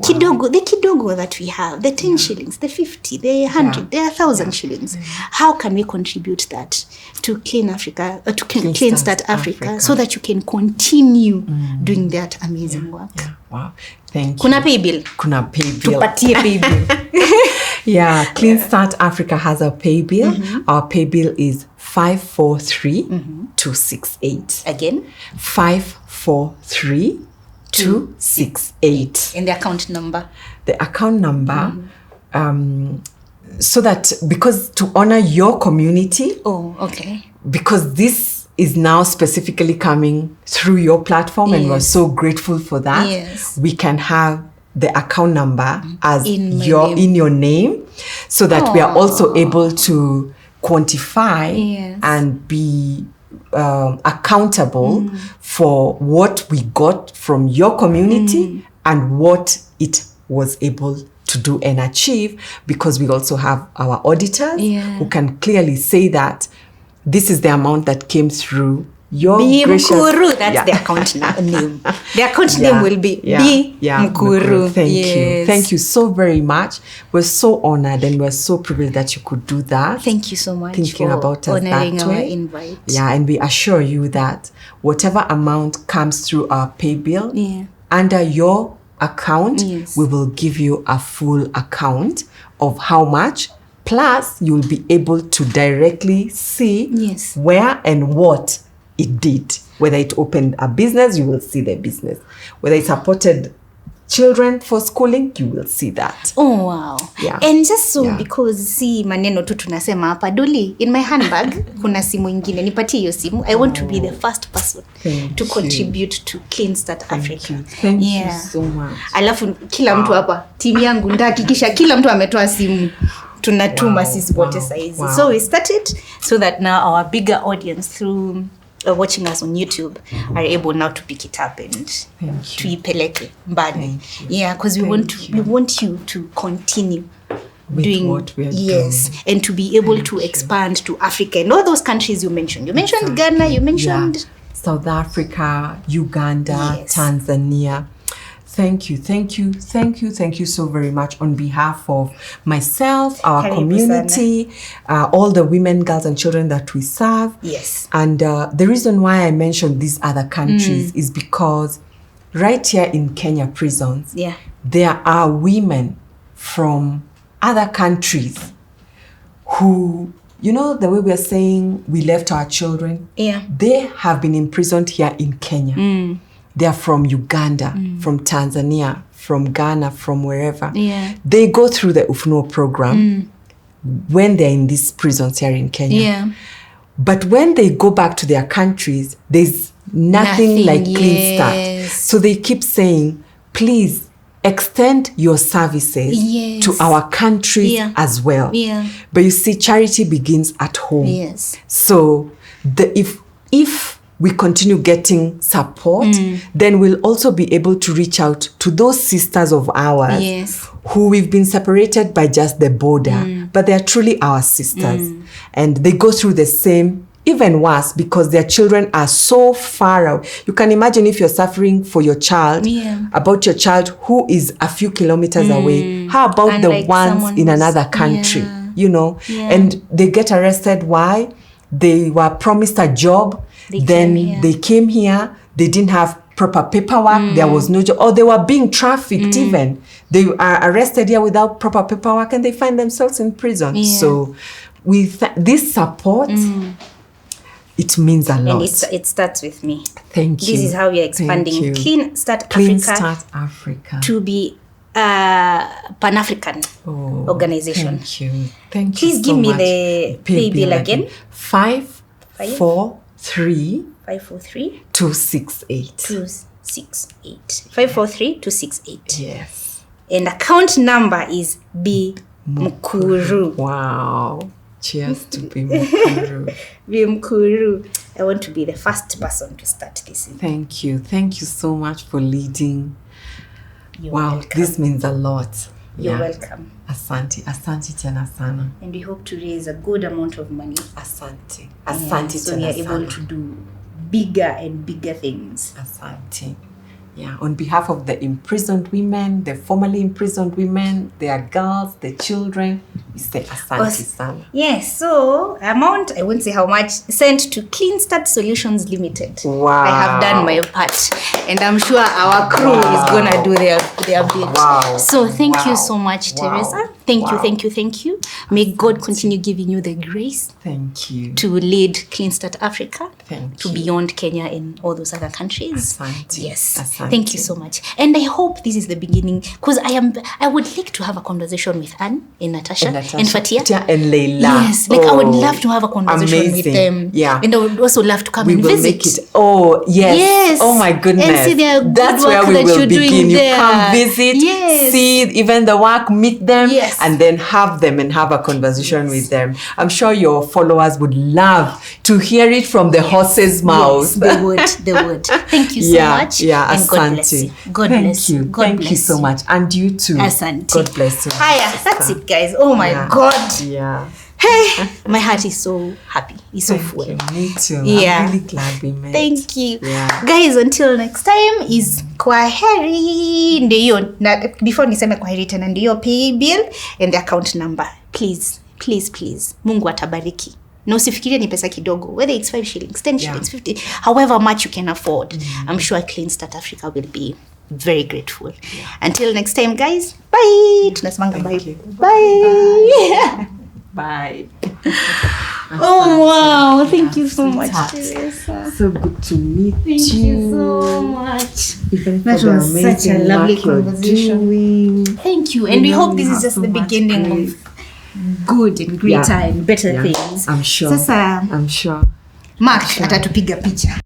Kidogo, the kidogo that we have, the 10 shillings, the 50, the 100, the 1,000 shillings. How can we contribute that to Clean Africa, to Clean Start Africa, so that you can continue doing that amazing work? Wow, thank you. Kuna pay bill. Tupatie pay bill. Clean Start Africa has a pay bill. Our pay bill is 543-268. Again? 543-268. And the account number? The account number, so that, because to honor your community. Oh, okay. Because this is now specifically coming through your platform, and we're so grateful for that. We can have the account number as in your name, so that we are also able to quantify and be accountable for what we got from your community and what it was able to do and achieve, because we also have our auditors who can clearly say that this is the amount that came through your gracious... Mkuru, that's the account name. The account name will be Mkuru. Thank you. Thank you so very much. We're so honored and we're so privileged that you could do that. Thank you so much thinking for about us honoring that our way. invite. And we assure you that whatever amount comes through our pay bill, under your account, we will give you a full account of how much. Plus, you'll be able to directly see where and what it did. Whether it opened a business, you will see the business. Whether it supported children for schooling, you will see that. Oh, wow. And just so, because si maneno tu tunasema hapa, Doli, in my handbag, kuna simu ingine, nipatie hiyo simu. I want to be the first person to contribute to Clean Start Africa. Thank you so much. Alafu kila mtu hapa, timu yangu ndahakikisha kila mtu ametoa simu. Tunatuma sisi wote saizi. So we started so that now our bigger audience through watching us on YouTube are able now to pick it up and tuipeleke mbali. Because we want you to continue with what we are yes, doing. and to be able to expand to Africa and all those countries you mentioned. You mentioned Ghana, you mentioned South Africa, Uganda, Yes. Tanzania. Thank you so very much on behalf of myself, our Karibu community, all the women, girls, and children that we serve. Yes. And the reason why I mentioned these other countries is because right here in Kenya prisons, there are women from other countries who, you know, the way we are saying we left our children, they have been imprisoned here in Kenya. They are from Uganda, from Tanzania, from Ghana, from wherever. They go through the Uuno program when they're in these prisons here in Kenya. But when they go back to their countries, there's nothing like clean start. So they keep saying, please extend your services to our countries as well. But you see, charity begins at home. So if we continue getting support, then we'll also be able to reach out to those sisters of ours who we've been separated by just the border, but they are truly our sisters. And they go through the same, even worse, because their children are so far out. You can imagine if you're suffering for your child, about your child who is a few kilometers away. How about the ones in another country, you know? And they get arrested. Why? They were promised a job. They came here, they didn't have proper paperwork, there was no job, or they were being trafficked even. They are arrested here without proper paperwork and they find themselves in prison. So with this support, it means a lot. And it starts with me. Thank you. This is how we are expanding Clean Start Africa to be a Pan-African organization. Thank you. Please give me the pay bill again. 543 268 543 268. Yes. And account number is B Mukuru. Wow. Cheers to B Mukuru. B Mukuru. I want to be the first person to start this. Thank you. Thank you so much for leading. You're welcome. This means a lot. You're welcome. Asante tena sana. And we hope to raise a good amount of money. Asante So we are able to do bigger and bigger things. Asante. Yeah, on behalf of the imprisoned women, the formerly imprisoned women, their girls, the children, we say asante sana. Yes, so amount, I won't say how much, sent to Clean Start Solutions Limited. Wow. I have done my part. And I'm sure our crew is going to do their bit. Wow. So thank you so much, Teresa. Thank you. May God continue giving you the grace. Thank you. To lead Clean Start Africa. Thank you. Beyond Kenya and all those other countries. Asante. Yes. Asante. Thank you so much. And I hope this is the beginning, because I would like to have a conversation with Anne and Natasha and Fatia and Leila. Yes, I would love to have a conversation with them. Yeah. And I would also love to come and will visit. Make it. Oh, yes. Oh my goodness. And see their good That's work where we that will you're begin. doing You there. come visit, see even the work, meet them, and then have them and have a conversation with them. I'm sure your followers would love to hear it from the horse's mouth. Yes, they would. Thank you so much. Yeah, and God bless you. God bless you. Thank you so much. And you too. Asante. God bless you. Hiya, that's it, guys. Oh my God. Yeah. Hey, my heart is so happy. It's so full. Me too. Yeah. I'm really glad we met. Thank you. Yeah. Guys, until next time is kwaheri. Ndiyo, before niseme kwaheri tena, ndiyo pay bill and the account number. Please. Mungu atabariki. Na usifikirie ni pesa kidogo, whether it's 5 shillings, 10 shillings, 50, however much you can afford. I'm sure Clean Start Africa will be very grateful. Until next time, guys. Bye. Tunasemanga bye. Bye. Bye. Oh wow, thank you so much, Teresa. So good to meet you. Thank you so much. That was such a lovely conversation. Thank you. And we hope this is just the beginning of good and greater and better things. I'm sure. Sasa I'm sure. Mark atatupiga picha.